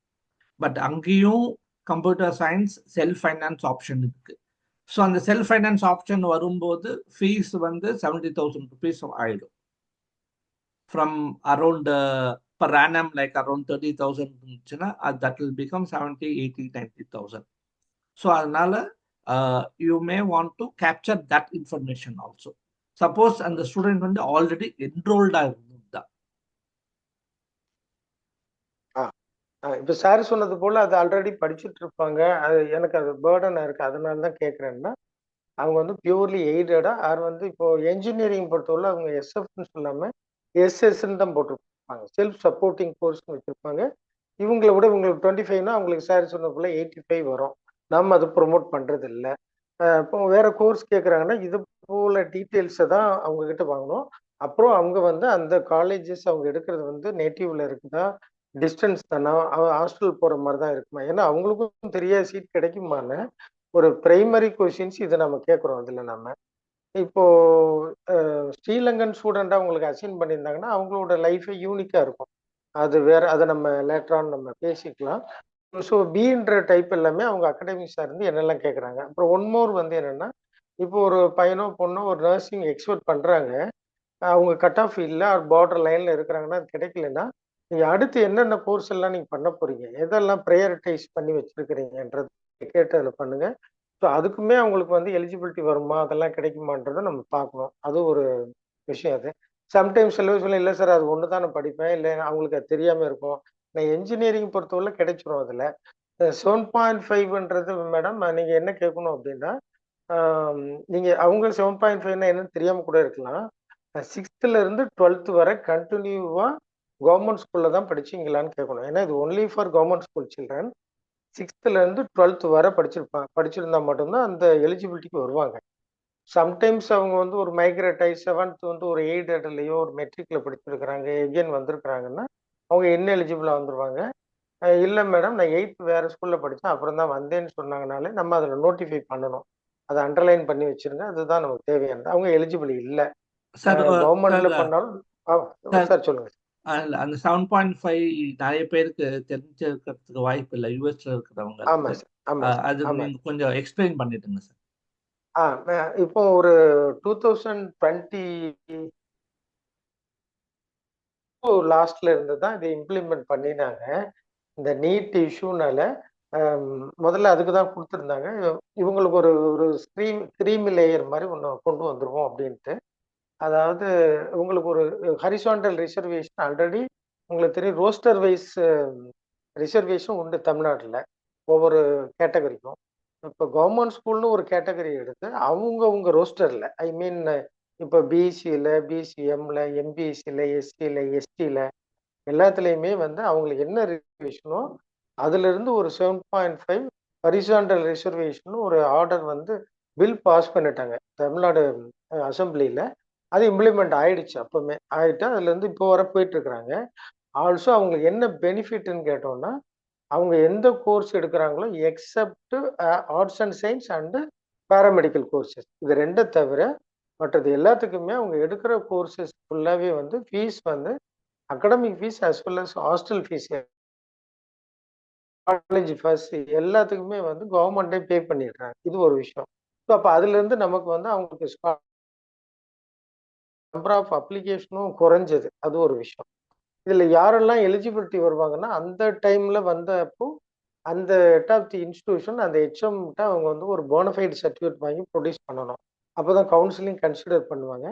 பட் அங்கேயும் computer science self finance option இருக்கு. ஸோ அந்த செல்ஃப் ஃபைனான்ஸ் ஆப்ஷன் வரும்போது ஃபீஸ் வந்து 70,000 rupees ஆயிடும். From around per annum like around 30,000 இருந்துச்சுன்னா that will become 70, 80, 90,000. ஸோ அதனால you may want to capture that information also. Suppose அந்த student வந்து already என்ரோல்டா இருந்தா, இப்போ சார் சொன்னது போல அது ஆல்ரெடி படிச்சுட்டு இருப்பாங்க, அது எனக்கு அது பேர்டனா இருக்கு, அதனால தான் கேட்குறேன்னா அவங்க வந்து பியூர்லி எய்டடா ஆர் வந்து இப்போ என்ஜினியரிங் பொறுத்தவரை அவங்க எஸ்எஃப்னு சொல்லாம எஸ்எஸ்ன்னு தான் போட்டிருப்பாங்க, செல்ஃப் சப்போர்ட்டிங் கோர்ஸ் வச்சிருப்பாங்க. இவங்களை விட இவங்களுக்கு 25னா அவங்களுக்கு சார் சொன்ன போல 85 வரும். நம்ம அது ப்ரொமோட் பண்றது இல்லை. இப்போ வேற கோர்ஸ் கேட்குறாங்கன்னா இது போல டீட்டெயில்ஸை தான் அவங்க கிட்ட வாங்கணும். அப்புறம் அவங்க வந்து அந்த காலேஜஸ் அவங்க எடுக்கிறது வந்து நேட்டிவ்ல இருக்குதா, டிஸ்டன்ஸ் தானா, ஹாஸ்டல் போற மாதிரி தான் இருக்குமா, ஏன்னா அவங்களுக்கும் தெரியாத சீட் கிடைக்குமான்னு ஒரு பிரைமரி கொஸ்டின்ஸ் இதை நம்ம கேட்குறோம். அதுல நம்ம இப்போ ஸ்ரீலங்கன் ஸ்டூடெண்டா உங்களுக்கு அசைன் பண்ணியிருந்தாங்கன்னா அவங்களோட லைஃபே யூனிக்கா இருக்கும், அது வேற, அதை நம்ம லேட்டரான் நம்ம பேசிக்கலாம். ஸோ பின்ற டைப் எல்லாமே அவங்க அகாடமிக்ஸா இருந்து என்னெல்லாம் கேட்குறாங்க. அப்புறம் ஒன் மோர் வந்து என்னன்னா, இப்போ ஒரு பையனோ பொண்ணோ ஒரு நர்சிங் எக்ஸ்பெக்ட் பண்றாங்க, அவங்க கட் ஆஃப் இல்லை ஆர் பார்டர் லைன்ல இருக்கிறாங்கன்னா அது கிடைக்கலன்னா நீங்க அடுத்து என்னென்ன கோர்ஸ் எல்லாம் நீங்க பண்ண போறீங்க, எதெல்லாம் ப்ரையாரிட்டைஸ் பண்ணி வச்சிருக்கிறீங்கன்றது கேட்டு அதில் பண்ணுங்க. ஸோ அதுக்குமே அவங்களுக்கு வந்து எலிஜிபிலிட்டி வருமா, அதெல்லாம் கிடைக்குமான்றதை நம்ம பார்க்கணும். அது ஒரு விஷயம். அது சம்டைம்ஸ் சில விஷயம் இல்லை சார் அது ஒன்று தான் நான் படிப்பேன், இல்லை அவங்களுக்கு அது தெரியாம இருக்கும். நான் என்ஜினியரிங் பொறுத்தவரை கிடைச்சிரும். அதுல 7.5ன்றது மேடம் நீங்க என்ன கேட்கணும் அப்படின்னா, நீங்க அவங்க 7.5னா என்னன்னு தெரியாம கூட இருக்கலாம். 6th இருந்து 12th வரை கண்டினியூவா கவர்மெண்ட் ஸ்கூல்ல தான் படிச்சீங்களான்னு கேட்கணும். ஏன்னா இது only for government school children. 6th இருந்து 12th வரை படிச்சிருந்தா மட்டும்தான் அந்த எலிஜிபிலிட்டிக்கு வருவாங்க. சம்டைம்ஸ் அவங்க வந்து ஒரு மைக்ரேட் ஆகி 7th வந்து ஒரு எய்டட்லயோ ஒரு மெட்ரிக்ல படிச்சிருக்கிறாங்க, எகெயின் வந்திருக்கிறாங்கன்னா அவங்க என்ன எலிஜிபிளா வந்துருவாங்க. இல்லை மேடம் நான் 8th வேற ஸ்கூல்ல படித்தேன் அப்புறம் தான் வந்தேன்னு சொன்னாங்கனாலே நம்ம அதில் நோட்டிஃபை பண்ணணும், அதை அண்டர்லைன் பண்ணி வச்சிருங்க, அதுதான் நமக்கு தேவையானது. அவங்க எலிஜிபிள் இல்லை கவர்மெண்ட்ல பண்ணாலும். சார் சொல்லுங்க. அந்த 7.5 நிறைய பேருக்கு தெரிஞ்சிருக்கிறதுக்கு வாய்ப்பு இல்லை யூஎஸ்ல இருக்கிறவங்க. ஆமா சார், ஆமா அது நீங்க கொஞ்சம் எக்ஸ்பிளைன் பண்ணிடுங்க சார். இப்போ ஒரு 2020 லாஸ்ட்ல இருந்து தான் இதை இம்ப்ளிமெண்ட் பண்ணினாங்க. இந்த நீட் இஷ்யூனால முதல்ல அதுக்கு தான் கொடுத்துருந்தாங்க, இவங்களுக்கு ஒரு ஒரு கிரீமி லேயர் மாதிரி ஒன்று கொண்டு வந்துருவோம் அப்படின்ட்டு. அதாவது உங்களுக்கு ஒரு ஹரிசாண்டல் ரிசர்வேஷன் ஆல்ரெடி உங்களுக்கு தெரியும், ரோஸ்டர் வைஸ் ரிசர்வேஷன் உண்டு தமிழ்நாட்டில் ஒவ்வொரு கேட்டகரிக்கும். இப்போ கவர்மெண்ட் ஸ்கூல்னு ஒரு கேட்டகரி எடுத்து அவங்க ரோஸ்டர்ல, ஐ மீன் இப்போ பிசியில், பிசிஎம்ல, எம்பிசியில், எஸ்சியில், எஸ்டியில் எல்லாத்துலேயுமே வந்து அவங்களுக்கு என்ன ரிசர்வேஷனோ அதுல இருந்து ஒரு 7.5 ஹரிசாண்டல் ரிசர்வேஷன் ஒரு ஆர்டர் வந்து பில் பாஸ் பண்ணிட்டாங்க தமிழ்நாடு அசம்பிளியில. அது இம்ப்ளிமெண்ட் ஆயிடுச்சு. அப்பவுமே ஆயிட்டு அதுலேருந்து இப்போ வர போயிட்டு இருக்கிறாங்க. ஆல்சோ அவங்களுக்கு என்ன பெனிஃபிட்னு கேட்டோம்னா, அவங்க எந்த கோர்ஸ் எடுக்கிறாங்களோ except arts and science and paramedical courses இது 2 தவிர மற்றது எல்லாத்துக்குமே அவங்க எடுக்கிற கோர்சஸ் ஃபுல்லாவே வந்து ஃபீஸ் வந்து academic fees as well as hostel fees college fees எல்லாத்துக்குமே வந்து கவர்மெண்டே பே பண்ணிடுறாங்க. இது ஒரு விஷயம். ஸோ அப்போ அதுலேருந்து நமக்கு வந்து அவங்களுக்கு நம்பர் ஆஃப் அப்ளிகேஷனும் குறைஞ்சது. அது ஒரு விஷயம். இதுல யாரெல்லாம் எலிஜிபிலிட்டி வருவாங்கன்னா, அந்த டைம்ல வந்தப்போ அந்த ஹெட் ஆஃப் தி இன்ஸ்டிடியூஷன் அந்த ஹெச்எம் கிட்ட அவங்க வந்து ஒரு போனஃபைட் சர்டிஃபிகேட் வாங்கி ப்ரொடியூஸ் பண்ணணும். அப்பதான் கவுன்சிலிங் கன்சிடர் பண்ணுவாங்க.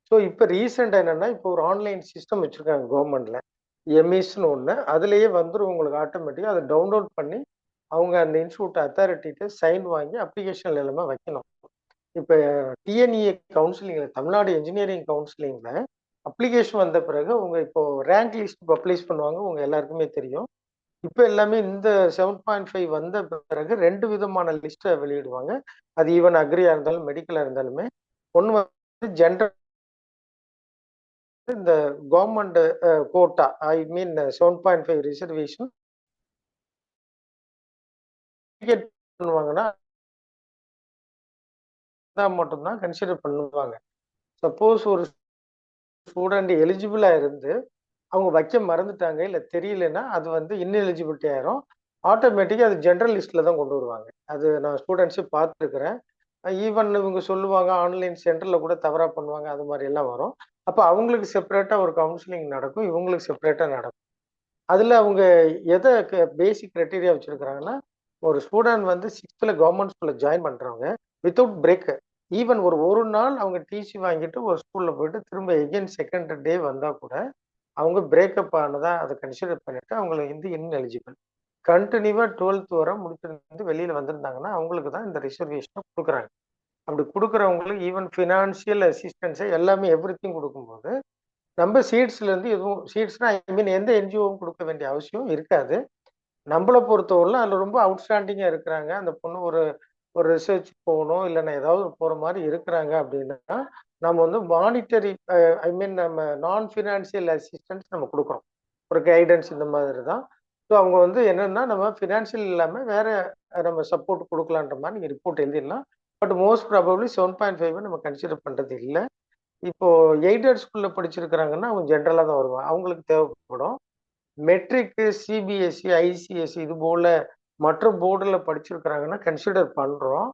ஸோ இப்போ ரீசெண்டாக என்னன்னா, இப்போ ஒரு ஆன்லைன் சிஸ்டம் வச்சிருக்காங்க கவர்மெண்ட்ல. எம்இஸ்ன்னு ஒன்று. அதுலேயே வந்துடும் உங்களுக்கு ஆட்டோமேட்டிக்காக அதை டவுன்லோட் பண்ணி அவங்க அந்த இன்ஸ்டியூட் அத்தாரிட்டிகிட்ட சைன் வாங்கி அப்ளிகேஷன் எல்லாமே வைக்கணும். இப்போ டிஎன்இஏ கவுன்சிலிங்ல தமிழ்நாடு இன்ஜினியரிங் கவுன்சிலிங்ல அப்ளிகேஷன் வந்த பிறகு உங்க இப்போ ரேங்க் லிஸ்ட் பப்ளிஷ் பண்ணுவாங்க. உங்க எல்லாருக்குமே தெரியும். இப்போ எல்லாமே இந்த 7.5 வந்த பிறகு 2 விதமான லிஸ்ட்டை வெளியிடுவாங்க. அது ஈவன் அக்ரியா இருந்தாலும் மெடிக்கலா இருந்தாலுமே ஒன்று வந்து ஜென்ரல் இந்த கவர்மெண்ட் கோட்டா ஐ மீன் 7.5 ரிசர்வேஷன் பண்ணுவாங்கன்னா மட்டும்தான் கன்சிடர் பண்ணுவாங்க. சப்போஸ் ஒரு ஸ்டூடெண்ட் எலிஜிபிளா இருந்து அவங்க வைக்க மறந்துட்டாங்க இல்ல தெரியலன்னா அது வந்து இன்எலிஜிபிலிட்டி ஆயிரும். ஆட்டோமேட்டிக்கா அது ஜென்ரல் லிஸ்ட்ல தான் கொண்டு வருவாங்க. அது நான் ஸ்டூடெண்ட்ஸே பார்த்துருக்கிறேன். ஈவன் இவங்க சொல்லுவாங்க ஆன்லைன் சென்டர்ல கூட தவறா பண்ணுவாங்க. அது மாதிரி எல்லாம் வரும். அப்ப அவங்களுக்கு செப்பரேட்டா ஒரு கவுன்சிலிங் நடக்கும். இவங்களுக்கு செப்பரேட்டா நடக்கும். அதுல அவங்க எதை பேசிக் கிரைட்டீரியா வச்சிருக்கிறாங்கன்னா, ஒரு ஸ்டூடெண்ட் வந்து 6th கவர்மெண்ட் ஸ்கூல்ல ஜாயின் பண்றவங்க வித்தவுட் பிரேக் ஈவன் ஒரு நாள் அவங்க டிசி வாங்கிட்டு ஒரு ஸ்கூல்ல போயிட்டு திரும்ப எகெயின் செகண்ட் டே வந்தா கூட அவங்க பிரேக்கப் ஆனதா அதை கன்சிடர் பண்ணிட்டு அவங்களுக்கு வந்து இன்எலிஜிபிள். கண்டினியூவா 12th வரை முடிச்சிருந்து வெளியில வந்திருந்தாங்கன்னா அவங்களுக்கு தான் இந்த ரிசர்வேஷனை கொடுக்குறாங்க. அப்படி கொடுக்குறவங்களுக்கு ஈவன் ஃபினான்சியல் அசிஸ்டன்ஸை எல்லாமே எவ்ரிதிங் கொடுக்கும்போது நம்ம சீட்ஸ்ல இருந்து எதுவும் சீட்ஸ்னா ஐ மீன் எந்த என்ஜிஓவும் கொடுக்க வேண்டிய அவசியம் இருக்காது. நம்மளை பொறுத்தவரையிலும் அதுல ரொம்ப அவுட்ஸ்டாண்டிங்கா இருக்கிறாங்க. அந்த பொண்ணு ஒரு ஒரு ரிசர்ச் போகணும் இல்லைன்னா ஏதாவது போற மாதிரி இருக்கிறாங்க அப்படின்னா நம்ம வந்து மானிட்டரி ஐ மீன் நம்ம நான் ஃபினான்சியல் அசிஸ்டன்ஸ் நம்ம கொடுக்குறோம். ஒரு கைடன்ஸ் இந்த மாதிரி தான். ஸோ அவங்க வந்து என்னன்னா நம்ம ஃபினான்ஷியல் இல்லாமல் வேற நம்ம சப்போர்ட் கொடுக்கலான்ற மாதிரி நீங்கள் ரிப்போர்ட் எழுதிடலாம். பட் மோஸ்ட் ப்ராபப்ளி 7.5 நம்ம கன்சிடர் பண்றது இல்லை. இப்போ எய்டட் ஸ்கூல்ல படிச்சிருக்கிறாங்கன்னா அவங்க ஜென்ரலா தான் வருவாங்க. அவங்களுக்கு தேவைப்படும். மெட்ரிக், சிபிஎஸ்சி, ஐசிஎஸ்சி இது போல மற்ற போர்டுல படிச்சிருக்கிறாங்கன்னா கன்சிடர் பண்றோம்.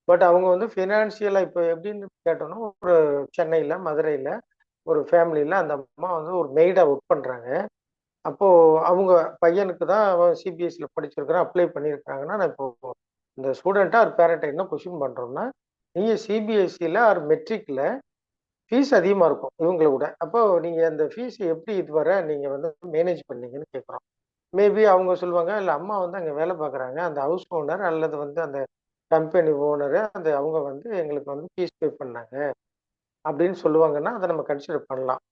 பட் அவங்க வந்து ஃபினான்சியலா இப்போ எப்படின்னு கேட்டோம்னா ஒரு சென்னையில மதுரையில ஒரு ஃபேமிலியில அந்த அம்மா வந்து ஒரு மெய்டா ஒர்க் பண்றாங்க. அப்போ அவங்க பையனுக்கு தான் சிபிஎஸ்சில படிச்சிருக்கிறான் அப்ளை பண்ணியிருக்காங்கன்னா நான் இப்போ இந்த ஸ்டூடெண்ட்டா ஒரு பேரண்ட்டை என்ன கொஸ்டின் பண்றோம்னா நீங்க சிபிஎஸ்சில ஆர் மெட்ரிக்ல ஃபீஸ் அதிகமா இருக்கும் இவங்களை விட. அப்போ நீங்க அந்த ஃபீஸ் எப்படி இதுவரை நீங்க வந்து மேனேஜ் பண்ணீங்கன்னு கேட்குறோம். மேபி அவங்க சொல்லுவாங்க இல்ல அம்மா வந்து அங்க வேலை பார்க்குறாங்க. அந்த ஹவுஸ் ஓனர் அல்லது வந்து அந்த கம்பெனி ஓனரு அந்த அவங்க வந்து எங்களுக்கு வந்து ஃபீஸ் பே பண்ணாங்க அப்படின்னு சொல்லுவாங்கன்னா அதை நம்ம கன்சிடர் பண்ணலாம்.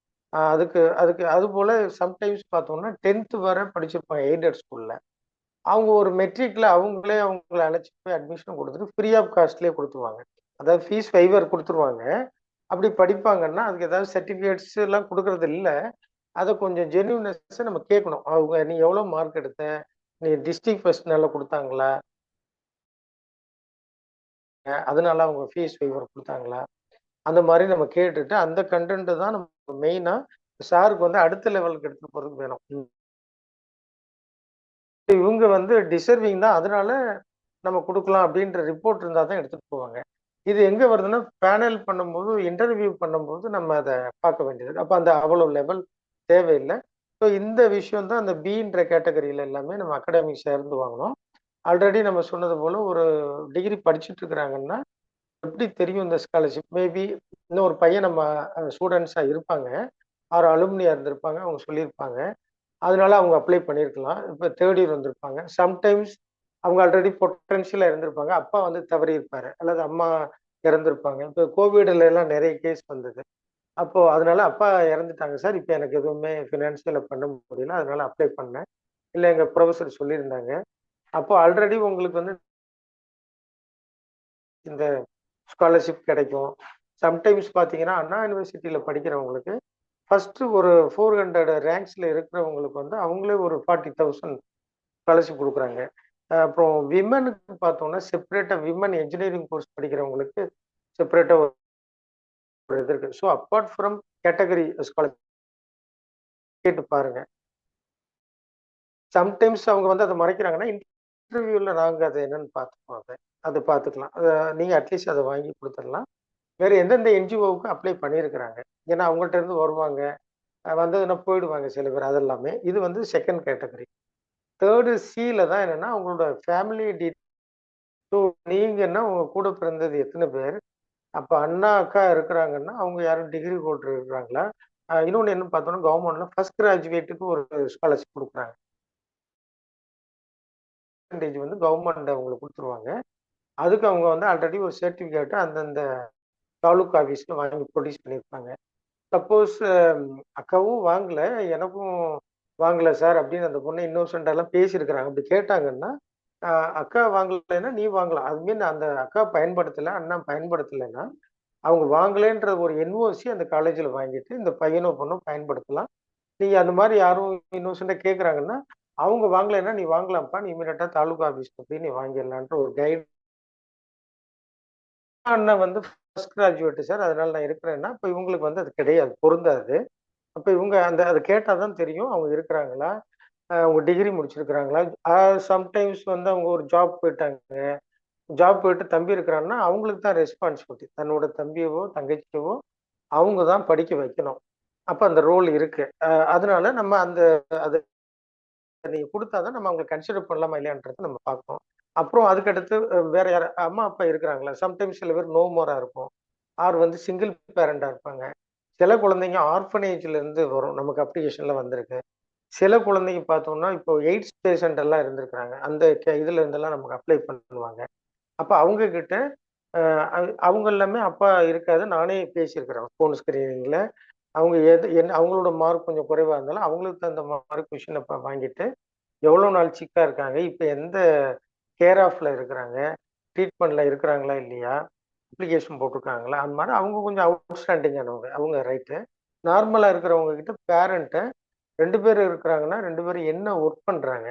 அதுக்கு அதுக்கு அது போல சம்டைம்ஸ் பார்த்தோம்னா 10th வரை படிச்சிருப்பாங்க எய்டட் ஸ்கூல்ல. அவங்க ஒரு மெட்ரிக்ல அவங்களே அவங்கள அழைச்சி போய் அட்மிஷன் கொடுத்துட்டு ஃப்ரீ ஆஃப் காஸ்ட்லேயே கொடுத்துருவாங்க. அதாவது ஃபீஸ் வைவர் கொடுத்துருவாங்க. அப்படி படிப்பாங்கன்னா அதுக்கு ஏதாவது சர்டிஃபிகேட்ஸ் எல்லாம் கொடுக்கறது இல்லை. அதை கொஞ்சம் ஜென்யூனஸ் நம்ம கேட்கணும். அவங்க நீ எவ்வளவு மார்க் எடுத்த, நீ டிஸ்ட்ரிக்ட் ஃபர்ஸ்ட் நல்லா கொடுத்தாங்களா, அதனால அவங்க ஃபீஸ் வைவர் கொடுத்தாங்களா, அந்த மாதிரி நம்ம கேட்டுட்டு அந்த கண்டென்ட் தான் நம்ம மெயினா சாருக்கு வந்து அடுத்த லெவலுக்கு எடுத்துட்டு போறதுக்கு வேணும். இவங்க வந்து டிசர்விங் தான் அதனால நம்ம கொடுக்கலாம் அப்படின்ற ரிப்போர்ட் இருந்தா தான் எடுத்துட்டு போவாங்க. இது எங்க வருதுன்னா பேனல் பண்ணும்போது இன்டர்வியூ பண்ணும்போது நம்ம அதை பார்க்க வேண்டியது. அப்ப அந்த அவ்வளவு லெவல் தேவையில்லை. ஸோ இந்த விஷயம் தான் அந்த பின்ற கேட்டகரியில எல்லாமே நம்ம அகாடமிக் சேர்ந்து வாங்கணும். ஆல்ரெடி நம்ம சொன்னது போல ஒரு டிகிரி படிச்சுட்டு இருக்கிறாங்கன்னா எப்படி தெரியும் இந்த ஸ்காலர்ஷிப் மேபி இன்னும் ஒரு பையன் நம்ம ஸ்டூடெண்ட்ஸா இருப்பாங்க, ஆறு அலுமினியா இருந்திருப்பாங்க, அவங்க சொல்லியிருப்பாங்க. அதனால அவங்க அப்ளை பண்ணியிருக்கலாம். இப்போ தேர்ட் இயர் வந்திருப்பாங்க. சம்டைம்ஸ் அவங்க ஆல்ரெடி பொட்டன்ஷியலா இருந்திருப்பாங்க. அப்பா வந்து தவறி இருப்பாரு அல்லது அம்மா இறந்திருப்பாங்க. இப்போ கோவிட்ல எல்லாம் நிறைய கேஸ் வந்தது. அப்போ அதனால அப்பா இறந்துட்டாங்க சார். இப்போ எனக்கு எதுவுமே ஃபினான்ஷியலா பண்ண முடியல. அதனால அப்ளை பண்ணேன். இல்ல எங்க ப்ரொஃபசர் சொல்லியிருந்தாங்க. அப்போ ஆல்ரெடி உங்களுக்கு வந்து இந்த ஸ்காலர்ஷிப் கிடைக்கும். சம்டைம்ஸ் பார்த்தீங்கன்னா அண்ணா யூனிவர்சிட்டியில் படிக்கிறவங்களுக்கு ஃபர்ஸ்ட் ஒரு 400 ரேங்க்ஸ்ல இருக்கிறவங்களுக்கு வந்து அவங்களே ஒரு 40,000 ஸ்காலர்ஷிப் கொடுக்குறாங்க. அப்புறம் விமனுக்கு பார்த்தோம்னா செப்பரேட்டாக விமன் இன்ஜினியரிங் கோர்ஸ் படிக்கிறவங்களுக்கு செப்பரேட்டாக ஒரு இது இருக்கு. So apart from category scholarship கேட்டு பாருங்க. சம்டைம்ஸ் அவங்க வந்து அதை மறைக்கிறாங்கன்னா இன்டர்வியூல நாங்கள் அதை என்னன்னு பார்த்துப்போம். அதை பார்த்துக்கலாம். நீங்கள் அட்லீஸ்ட் அதை வாங்கி கொடுத்துடலாம். வேற எந்தெந்த என்ஜிஓவுக்கு அப்ளை பண்ணியிருக்கிறாங்க, ஏன்னா அவங்கள்ட்ட இருந்து வருவாங்க, வந்ததுன்னா போயிடுவாங்க சில பேர். அது எல்லாமே இது வந்து செகண்ட் கேட்டகரி. தேர்டு சில தான் என்னன்னா அவங்களோட ஃபேமிலி ஸோ நீங்க என்ன உங்க கூட பிறந்தது எத்தனை பேர், அப்ப அண்ணா அக்கா இருக்கிறாங்கன்னா அவங்க யாரும் டிகிரி ஹோல்டர் இருக்கிறாங்களா. இன்னொன்று என்ன பார்த்தோம்னா கவர்மெண்ட்ல ஃபர்ஸ்ட் கிராஜுவேட்டுக்கு ஒரு ஸ்காலர்ஷிப் கொடுக்குறாங்க. வந்து கவர்மெண்ட் அவங்களுக்கு கொடுத்துருவாங்க. அதுக்கு அவங்க வந்து ஆல்ரெடி ஒரு சர்டிஃபிகேட் அந்தந்த தாலுக் ஆஃபீஸ்ல வாங்கி ப்ரொடியூஸ் பண்ணியிருப்பாங்க. சப்போஸ் அக்காவும் வாங்கல, எனக்கும் வாங்கல சார் அப்படின்னு அந்த பொண்ணு இன்னோசென்ட் எல்லாம் பேசியிருக்கிறாங்க. அப்படி கேட்டாங்கன்னா அக்கா வாங்கலைன்னா நீ வாங்கலாம். அது மீன் அந்த அக்கா பயன்படுத்தலை, அண்ணா பயன்படுத்தலைன்னா அவங்க வாங்கலைன்ற ஒரு என்ஓசி அந்த காலேஜில் வாங்கிட்டு இந்த பையனோ பொண்ணும் பயன்படுத்தலாம். நீங்க அந்த மாதிரி யாரும் இன்னோசென்ட்டாக கேட்குறாங்கன்னா அவங்க வாங்கலைன்னா நீ வாங்கலாம்ப்பா, நீ இமீடியட்டா தாலுகா ஆஃபீஸ் போய் நீ வாங்கிடலான்ற ஒரு கைடு. அண்ணன் வந்து ஃபர்ஸ்ட் கிராஜுவேட் சார், அதனால நான் இருக்கிறேன்னா இப்போ இவங்களுக்கு வந்து அது கிடையாது, பொருந்தாது. அப்போ இவங்க அந்த அதை கேட்டால் தான் தெரியும் அவங்க இருக்கிறாங்களா, அவங்க டிகிரி முடிச்சிருக்கிறாங்களா. சம்டைம்ஸ் வந்து அவங்க ஒரு ஜாப் போயிட்டாங்க, ஜாப் போயிட்டு தம்பி இருக்கிறாங்கன்னா அவங்களுக்கு தான் ரெஸ்பான்சிபிலிட்டி, தன்னோட தம்பியவோ தங்கச்சியவோ அவங்க தான் படிக்க வைக்கணும். அப்போ அந்த ரோல் இருக்கு. அதனால நம்ம அந்த அது நீங்க கொடுத்தாதான் நம்ம அவங்களை கன்சிடர் பண்ணலாமா இல்லையான்றதை நம்ம பார்க்கணும். அப்புறம் அதுக்கடுத்து வேற யார் அம்மா அப்பா இருக்கிறாங்களா. சம்டைம்ஸ் சில பேர் நோ மோரா இருக்கும், ஆர் வந்து சிங்கிள் பேரண்டா இருப்பாங்க. சில குழந்தைங்க ஆர்ஃபனேஜ்ல இருந்து வரும், நமக்கு அப்ளிகேஷன்ல வந்திருக்கு. சில குழந்தைங்க பார்த்தோம்னா இப்போ எய்ட்ஸ் பேஷண்ட் எல்லாம் இருந்திருக்கிறாங்க, அந்த இதுல இருந்தெல்லாம் நமக்கு அப்ளை பண்ணுவாங்க. அப்ப அவங்க கிட்ட அவங்க எல்லாமே அப்பா இருக்காது, நானே பேசியிருக்கிறேன் ஃபோன் ஸ்கிரீனிங்ல. அவங்க என்ன அவங்களோட மார்க் கொஞ்சம் குறைவா இருந்தாலும் அவங்களுக்கு தகுந்த மார்க் கொஷின் வாங்கிட்டு எவ்வளவு நாள் சிக்கா இருக்காங்க, இப்ப எந்த கேர் ஆஃப்ல இருக்கிறாங்க, ட்ரீட்மெண்ட்ல இருக்கிறாங்களா இல்லையா, அப்ளிகேஷன் போட்டிருக்காங்களா, அந்த மாதிரி அவங்க கொஞ்சம் அவுட்ஸ்டாண்டிங்கானவங்க, அவங்க ரைட்டு. நார்மலா இருக்கிறவங்க கிட்ட பேரண்ட்டை 2 பேர் இருக்கிறாங்கன்னா 2 பேரும் என்ன ஒர்க் பண்றாங்க.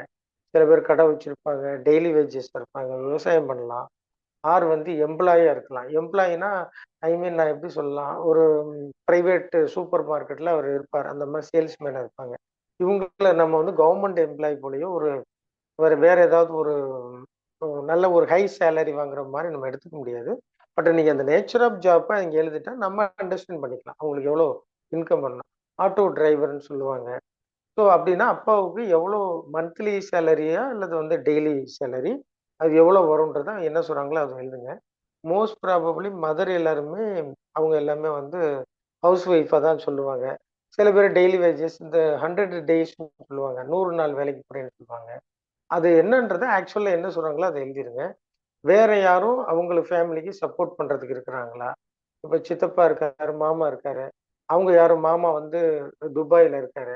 சில பேர் கடை வச்சிருப்பாங்க, டெய்லி வேஜஸ் இருப்பாங்க, விவசாயம் பண்ணலாம், ஆர் வந்து எம்ப்ளாயியா இருக்கலாம். எம்ப்ளாயினா ஐ மீன் நான் எப்படி சொல்லலாம், ஒரு பிரைவேட் சூப்பர் மார்க்கெட்ல அவர் இருப்பார், அந்த மாதிரி சேல்ஸ்மேனா இருப்பாங்க. இவங்கள நம்ம வந்து கவர்மெண்ட் எம்ப்ளாயி போலயோ ஒரு வேற ஏதாவது ஒரு நல்ல ஒரு ஹை சேலரி வாங்குற மாதிரி நம்ம எடுத்துக்க முடியாது. பட் நீங்க அந்த நேச்சர் ஆஃப் ஜாப்பை இங்க எழுதிட்டா நம்ம அண்டர்ஸ்டாண்ட் பண்ணிக்கலாம் அவங்களுக்கு எவ்வளோ இன்கம் பண்ணலாம். ஆட்டோ டிரைவர்னு சொல்லுவாங்க. ஸோ அப்படின்னா அப்பாவுக்கு எவ்வளோ மந்த்லி சேலரியா அல்லது வந்து டெய்லி சேலரி, அது எவ்வளோ வரும்ன்றத என்ன சொல்றாங்களோ அது எழுதுங்க. மோஸ்ட் ப்ராபப்ளி மதர் எல்லாருமே அவங்க எல்லாமே வந்து ஹவுஸ் ஒய்ஃபாக தான் சொல்லுவாங்க. சில பேர் டெய்லி வேஜஸ் இந்த 100 டேஸ் சொல்லுவாங்க, 100 நாள் வேலைக்கு போறேன்னு சொல்லுவாங்க. அது என்னன்றதை ஆக்சுவலா என்ன சொல்றாங்களோ அதை எழுதிருங்க. வேற யாரும் அவங்களுக்கு ஃபேமிலிக்கு சப்போர்ட் பண்றதுக்கு இருக்கிறாங்களா. இப்ப சித்தப்பா இருக்காரு, மாமா இருக்காரு, அவங்க யாரும் மாமா வந்து துபாயில இருக்காரு,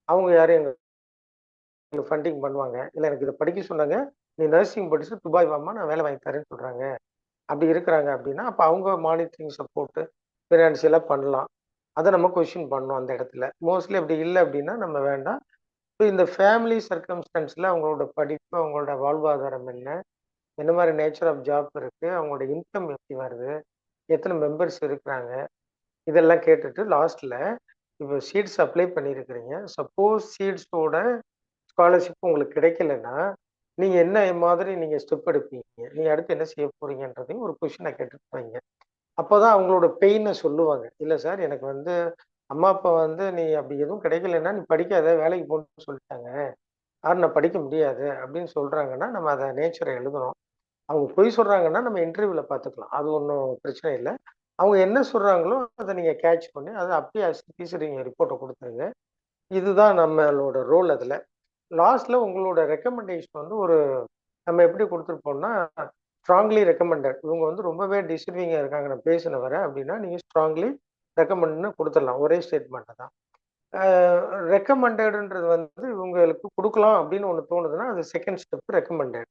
அவங்க யாரும் எங்களுக்கு ஃபண்டிங் பண்ணுவாங்க, இல்லை எனக்கு இதை படிக்க சொன்னாங்க, நீ நர்சிங் படிச்சு துபாய் வாமா நான் வேலை வாங்கி தரேன்னு சொல்றாங்க, அப்படி இருக்கிறாங்க அப்படின்னா அப்போ அவங்க மானிட்டரிங் சப்போர்ட் ஃபினான்சியலாக பண்ணலாம். அதை நம்ம கொஸ்டின் பண்ணோம் அந்த இடத்துல. மோஸ்ட்லி அப்படி இல்லை அப்படின்னா நம்ம வேண்டாம். ஸோ இந்த ஃபேமிலி சர்க்கம்ஸ்டன்ஸில் அவங்களோட படிப்பு, அவங்களோட வாழ்வாதாரம் என்ன மாதிரி நேச்சர் ஆஃப் ஜாப் இருக்கு, அவங்களோட இன்கம் எப்படி வருது, எத்தனை மெம்பர்ஸ் இருக்கிறாங்க, இதெல்லாம் கேட்டுட்டு லாஸ்ட்ல இப்போ சீட்ஸ் அப்ளை பண்ணியிருக்கிறீங்க, சப்போஸ் சீட்ஸோட ஸ்காலர்ஷிப் உங்களுக்கு கிடைக்கலன்னா நீங்க என்ன மாதிரி நீங்க ஸ்டெப் எடுப்பீங்க, நீங்க அடுத்து என்ன செய்ய போறீங்கன்றதையும் ஒரு கொஸ்டினை கேட்டுருப்பாங்க. அப்போதான் அவங்களோட பெயினை சொல்லுவாங்க. இல்லை சார் எனக்கு வந்து அம்மா அப்பா வந்து நீ அப்படி எதுவும் கிடைக்கலன்னா நீ படிக்காத வேலைக்கு போகணும்னு சொல்லிட்டாங்க, யாரும் நான் படிக்க முடியாது அப்படின்னு சொல்றாங்கன்னா நம்ம அதை நேச்சரை எழுதணும். அவங்க பொய் சொல்றாங்கன்னா நம்ம இன்டர்வியூல பார்த்துக்கலாம், அது ஒன்றும் பிரச்சனை இல்லை. அவங்க என்ன சொல்றாங்களோ அதை நீங்க கேட்ச் பண்ணி அதை அப்படியே நீங்க ரிப்போர்ட்டை கொடுத்துருங்க. இதுதான் நம்மளோட ரோல். அதுல லாஸ்ட்ல உங்களோட ரெக்கமெண்டேஷன் வந்து ஒரு நம்ம எப்படி கொடுத்துருப்போம்னா ஸ்ட்ராங்லி ரெக்கமெண்டட், இவங்க வந்து ரொம்பவே டிசர்விங்கா இருக்காங்க நான் பேசின வர அப்படின்னா நீங்க ஸ்ட்ராங்லி ரெக்கமெண்ட்னு கொடுத்துடலாம், ஒரே ஸ்டேட்மெண்ட் தான். ரெக்கமெண்டட்ன்றது வந்து இவங்களுக்கு கொடுக்கலாம் அப்படின்னு ஒன்று தோணுதுன்னா அது செகண்ட் ஸ்டெப் ரெக்கமெண்டட்.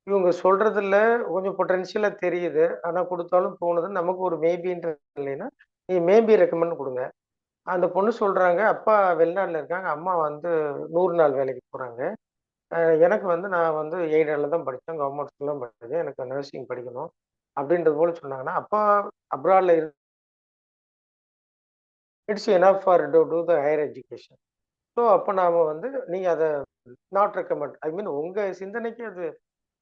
இவங்க சொல்றதுல கொஞ்சம் பொட்டன்ஷியலா தெரியுது. ஆனா குடுத்தாலும் தோணுது. நமக்கு ஒரு மேபின்ற இல்லைன்னா, நீங்க மேபி ரெக்கமெண்ட் குடுங்க. அந்த பொண்ணு சொல்றாங்க, அப்பா வெளிநாட்டுல இருக்காங்க. அம்மா வந்து 100 நாள் வேலைக்கு போறாங்க. அ எனக்கு வந்து நான் வந்து எய்டட்ல தான் படிச்சேன். கவர்மெண்ட் ஸ்கூல்ல தான் படிச்சேன். எனக்கு நர்சிங் படிக்கணும். அப்படின்றது போல சொன்னாங்கன்னா, அப்பா அப்ராட்ல it's enough for to the higher education. So அப்ப நாம வந்து நீங்க அத நாட் ரெக்கமெண்ட் ஐ மீன் உங்க சிந்தனைக்கு அது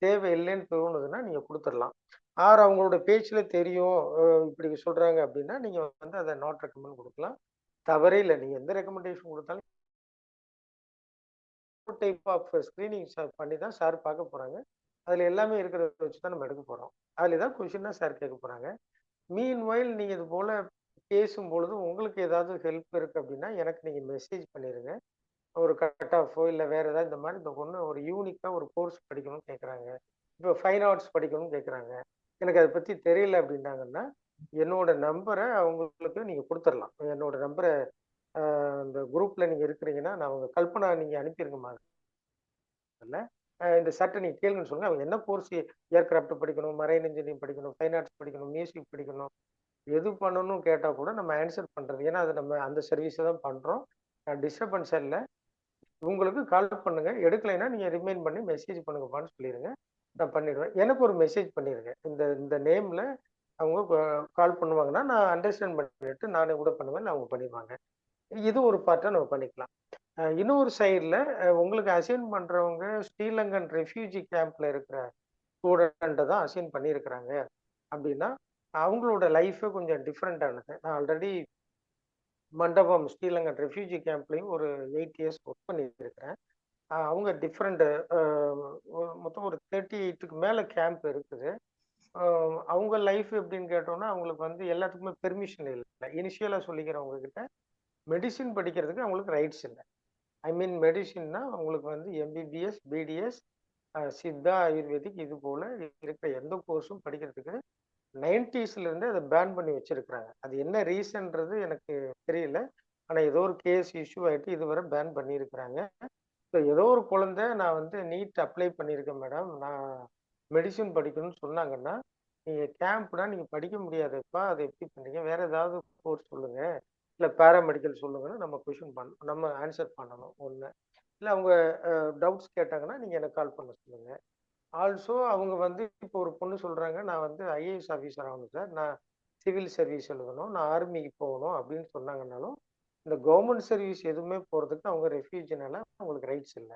தேவையில்லைன்னு தோணுதுன்னா நீங்க குடுத்துறலாம். ஆர் அவங்களோட பேச்சுல தெரியும் இப்படி சொல்றாங்க அப்படின்னா, நீங்க வந்து அத நாட் ரெக்கமெண்ட் குடுக்கலாம். தவறே இல்ல. நீங்க எந்த ரெக்கமெண்டேஷன் குடுத்தாலும் டைப் ஆஃப் ஸ்கிரீனிங் பண்ணி தான் சார் பார்க்க போறாங்க. அதுல எல்லாமே இருக்கிறத வச்சு தான் நம்ம எடுக்க போறோம். அதுல ஏதாவது கொஸ்டின் தான் சார் கேட்க போறாங்க. மீன்வைல் நீங்க இது போல பேசும்பொழுது உங்களுக்கு ஏதாவது ஹெல்ப் இருக்கு அப்படின்னா, எனக்கு நீங்க மெசேஜ் பண்ணிருங்க. ஒரு கட் ஆஃபோ இல்ல வேற ஏதாவது இந்த மாதிரி இந்த பொண்ணு ஒரு யூனிக்கா ஒரு கோர்ஸ் படிக்கணும்னு கேட்குறாங்க. இப்போ ஃபைன் ஆர்ட்ஸ் படிக்கணும்னு கேட்குறாங்க. எனக்கு அதை பத்தி தெரியல அப்படின்னாங்கன்னா, என்னோட நம்பரை அவங்களுக்கு நீங்க குடுத்துறலாம். என்னோட நம்பரை இந்த குரூப்ல நீங்க இருக்கிறீங்கன்னா, நான் உங்க கல்பனா நீங்க அனுப்பியிருங்க முதல்ல. இந்த சர்ட்ட நீங்க கேளுங்கன்னு சொல்லுங்க. அவங்க என்ன கோர்ஸ் ஏர்கிராஃப்ட் படிக்கணும், மரைன் இன்ஜினியரிங் படிக்கணும், ஃபைன் ஆர்ட்ஸ் படிக்கணும், மியூசிக் படிக்கணும், எது பண்ணணும்னு கேட்டா கூட நம்ம ஆன்சர் பண்றது. ஏன்னா, அது நம்ம அந்த சர்வீஸ தான் பண்றோம். டிஸ்டர்பன்ஸா இல்ல. உங்களுக்கு கால் பண்ணுங்க. எடுக்கலைன்னா நீங்க ரிமைண்ட் பண்ணி மெசேஜ் பண்ணுங்கப்பான்னு சொல்லிருங்க. நான் பண்ணிடுவேன். எனக்கு ஒரு மெசேஜ் பண்ணிருங்க. இந்த இந்த நேம்ல அவங்க கால் பண்ணுவாங்கன்னா, நான் அண்டர்ஸ்டாண்ட் பண்ணிட்டு நானே கூட பண்ணுவேன். இல்ல அவங்க பண்ணிருவாங்க. இது ஒரு பார்ட்டா நம்ம பண்ணிக்கலாம். இன்னொரு சைடுல உங்களுக்கு அசைன் பண்றவங்க ஸ்ரீலங்கன் ரெஃப்யூஜி கேம்ப்ல இருக்கிற ஸ்டூடெண்ட்ட தான் அசைன் பண்ணியிருக்கிறாங்க அப்படின்னா, அவங்களோட லைஃபே கொஞ்சம் டிஃபரெண்டானது. நான் ஆல்ரெடி மண்டபம் ஸ்ரீலங்கன் ரெஃப்யூஜி கேம்ப்லயும் ஒரு 8 இயர்ஸ் ஒர்க் பண்ணியிருக்கிறேன். அவங்க டிஃப்ரெண்ட் மொத்தம் ஒரு 38க்கு மேல கேம்ப் இருக்குது. அவங்க லைஃப் எப்படின்னு கேட்டோம்னா, அவங்களுக்கு வந்து எல்லாத்துக்குமே பெர்மிஷன் இல்ல. இனிஷியலா சொல்லிக்கிறவங்க கிட்ட மெடிசின் படிக்கிறதுக்கு அவங்களுக்கு ரைட்ஸ் இல்ல. ஐ மீன் மெடிசின்னா உங்களுக்கு வந்து எம்பிபிஎஸ், பிடிஎஸ், சித்தா, ஆயுர்வேதிக் இது போல இருக்கிற எந்த கோர்ஸும் படிக்கிறதுக்கு 90ஸ்ல இருந்து அதை பேன் பண்ணி வச்சிருக்கிறாங்க. அது என்ன ரீசன்றது எனக்கு தெரியல. ஆனா ஏதோ ஒரு கேஸ் இஷ்யூ ஆயிட்டு இதுவரை பேன் பண்ணியிருக்கிறாங்க. ஸோ ஏதோ ஒரு குழந்தை நான் வந்து நீட் அப்ளை பண்ணியிருக்கேன் மேடம். நான் மெடிசின் படிக்கணும்னு சொன்னாங்கன்னா, நீங்க கேம்ப்னா நீங்க படிக்க முடியாதுப்பா. அதை எப்படி பண்றீங்க? வேற ஏதாவது கோர்ஸ் சொல்லுங்க. இல்ல பேராமெடிக்கல் சொல்லுங்கன்னு நம்ம நம்ம ஆன்சர் பண்ணணும் ஒண்ணு. இல்ல அவங்க டவுட்ஸ் கேட்டாங்கன்னா, நீங்க எனக்கு கால் பண்ண சொல்லுங்க. ஆல்சோ அவங்க வந்து இப்போ ஒரு பொண்ணு சொல்றாங்க, நான் வந்து ஐஏஎஸ் ஆஃபீஸர் ஆகணும் சார். நான் சிவில் சர்வீஸ் எழுதணும். நான் ஆர்மிக்கு போகணும் அப்படின்னு சொன்னாங்கன்னாலும், இந்த கவர்மெண்ட் சர்வீஸ் எதுவுமே போறதுக்கு அவங்க ரெஃப்யூஜினால அவங்களுக்கு ரைட்ஸ் இல்ல.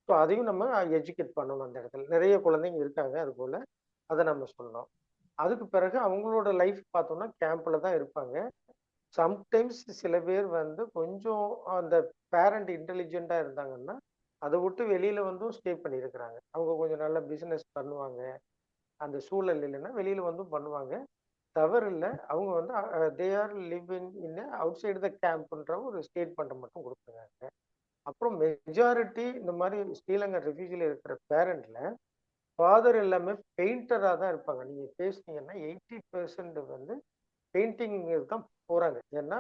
ஸோ அதையும் நம்ம எஜுகேட் பண்ணணும் அந்த இடத்துல. நிறைய குழந்தைங்க இருக்காங்க அது போல. அதை நம்ம சொல்லணும். அதுக்கு பிறகு அவங்களோட லைஃப் பார்த்தோம்னா கேம்ப்ல தான் இருப்பாங்க. சம்டைம்ஸ் சில பேர் வந்து கொஞ்சம் அந்த பேரண்ட் இன்டெலிஜென்ட்டா இருந்தாங்கன்னா, அதை விட்டு வெளியில வந்தும் ஸ்டே பண்ணியிருக்கிறாங்க. அவங்க கொஞ்சம் நல்ல பிசினஸ் பண்ணுவாங்க. அந்த சூழல் இல்லைன்னா வெளியில வந்தும் பண்ணுவாங்க. தவறு இல்ல. அவங்க வந்து they are living in outside the கேம்ப்ன்ற ஒரு ஸ்டேட்மெண்ட் மட்டும் கொடுத்துருக்காங்க. அப்புறம் மெஜாரிட்டி இந்த மாதிரி ஸ்ரீலங்கா ரெஃப்யூஜில இருக்கிற பேரண்ட்ல ஃபாதர் எல்லாமே பெயிண்டரா தான் இருப்பாங்க. நீங்க பேசுனீங்கன்னா 80% வந்து பெயிண்டிங் தான் போறாங்க. ஏன்னா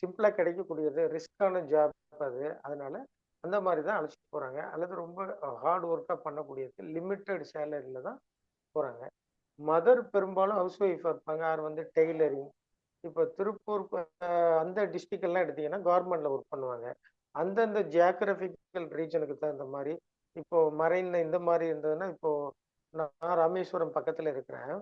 சிம்பிளா கிடைக்கக்கூடியது, ரிஸ்கான ஜாப் அது. அதனால அந்த மாதிரி தான் அழைச்சிட்டு போறாங்க. அல்லது ரொம்ப ஹார்ட் ஒர்க்கா பண்ணக்கூடியது, லிமிட்டட் சேலரியில தான் போறாங்க. மதர் பெரும்பாலும் ஹவுஸ் ஒய்ஃபா இருப்பாங்க. யார் வந்து டெய்லரிங். இப்போ திருப்பூர் அந்த டிஸ்ட்ரிக்ட் எல்லாம் எடுத்தீங்கன்னா கவர்மெண்ட்ல ஒர்க் பண்ணுவாங்க. அந்தந்த ஜியாகிரபிக்கல் ரீஜனுக்கு தகுந்த மாதிரி இப்போ மரைன்ல இந்த மாதிரி இருந்ததுன்னா, இப்போ நான் ராமேஸ்வரம் பக்கத்துல இருக்கிறேன்.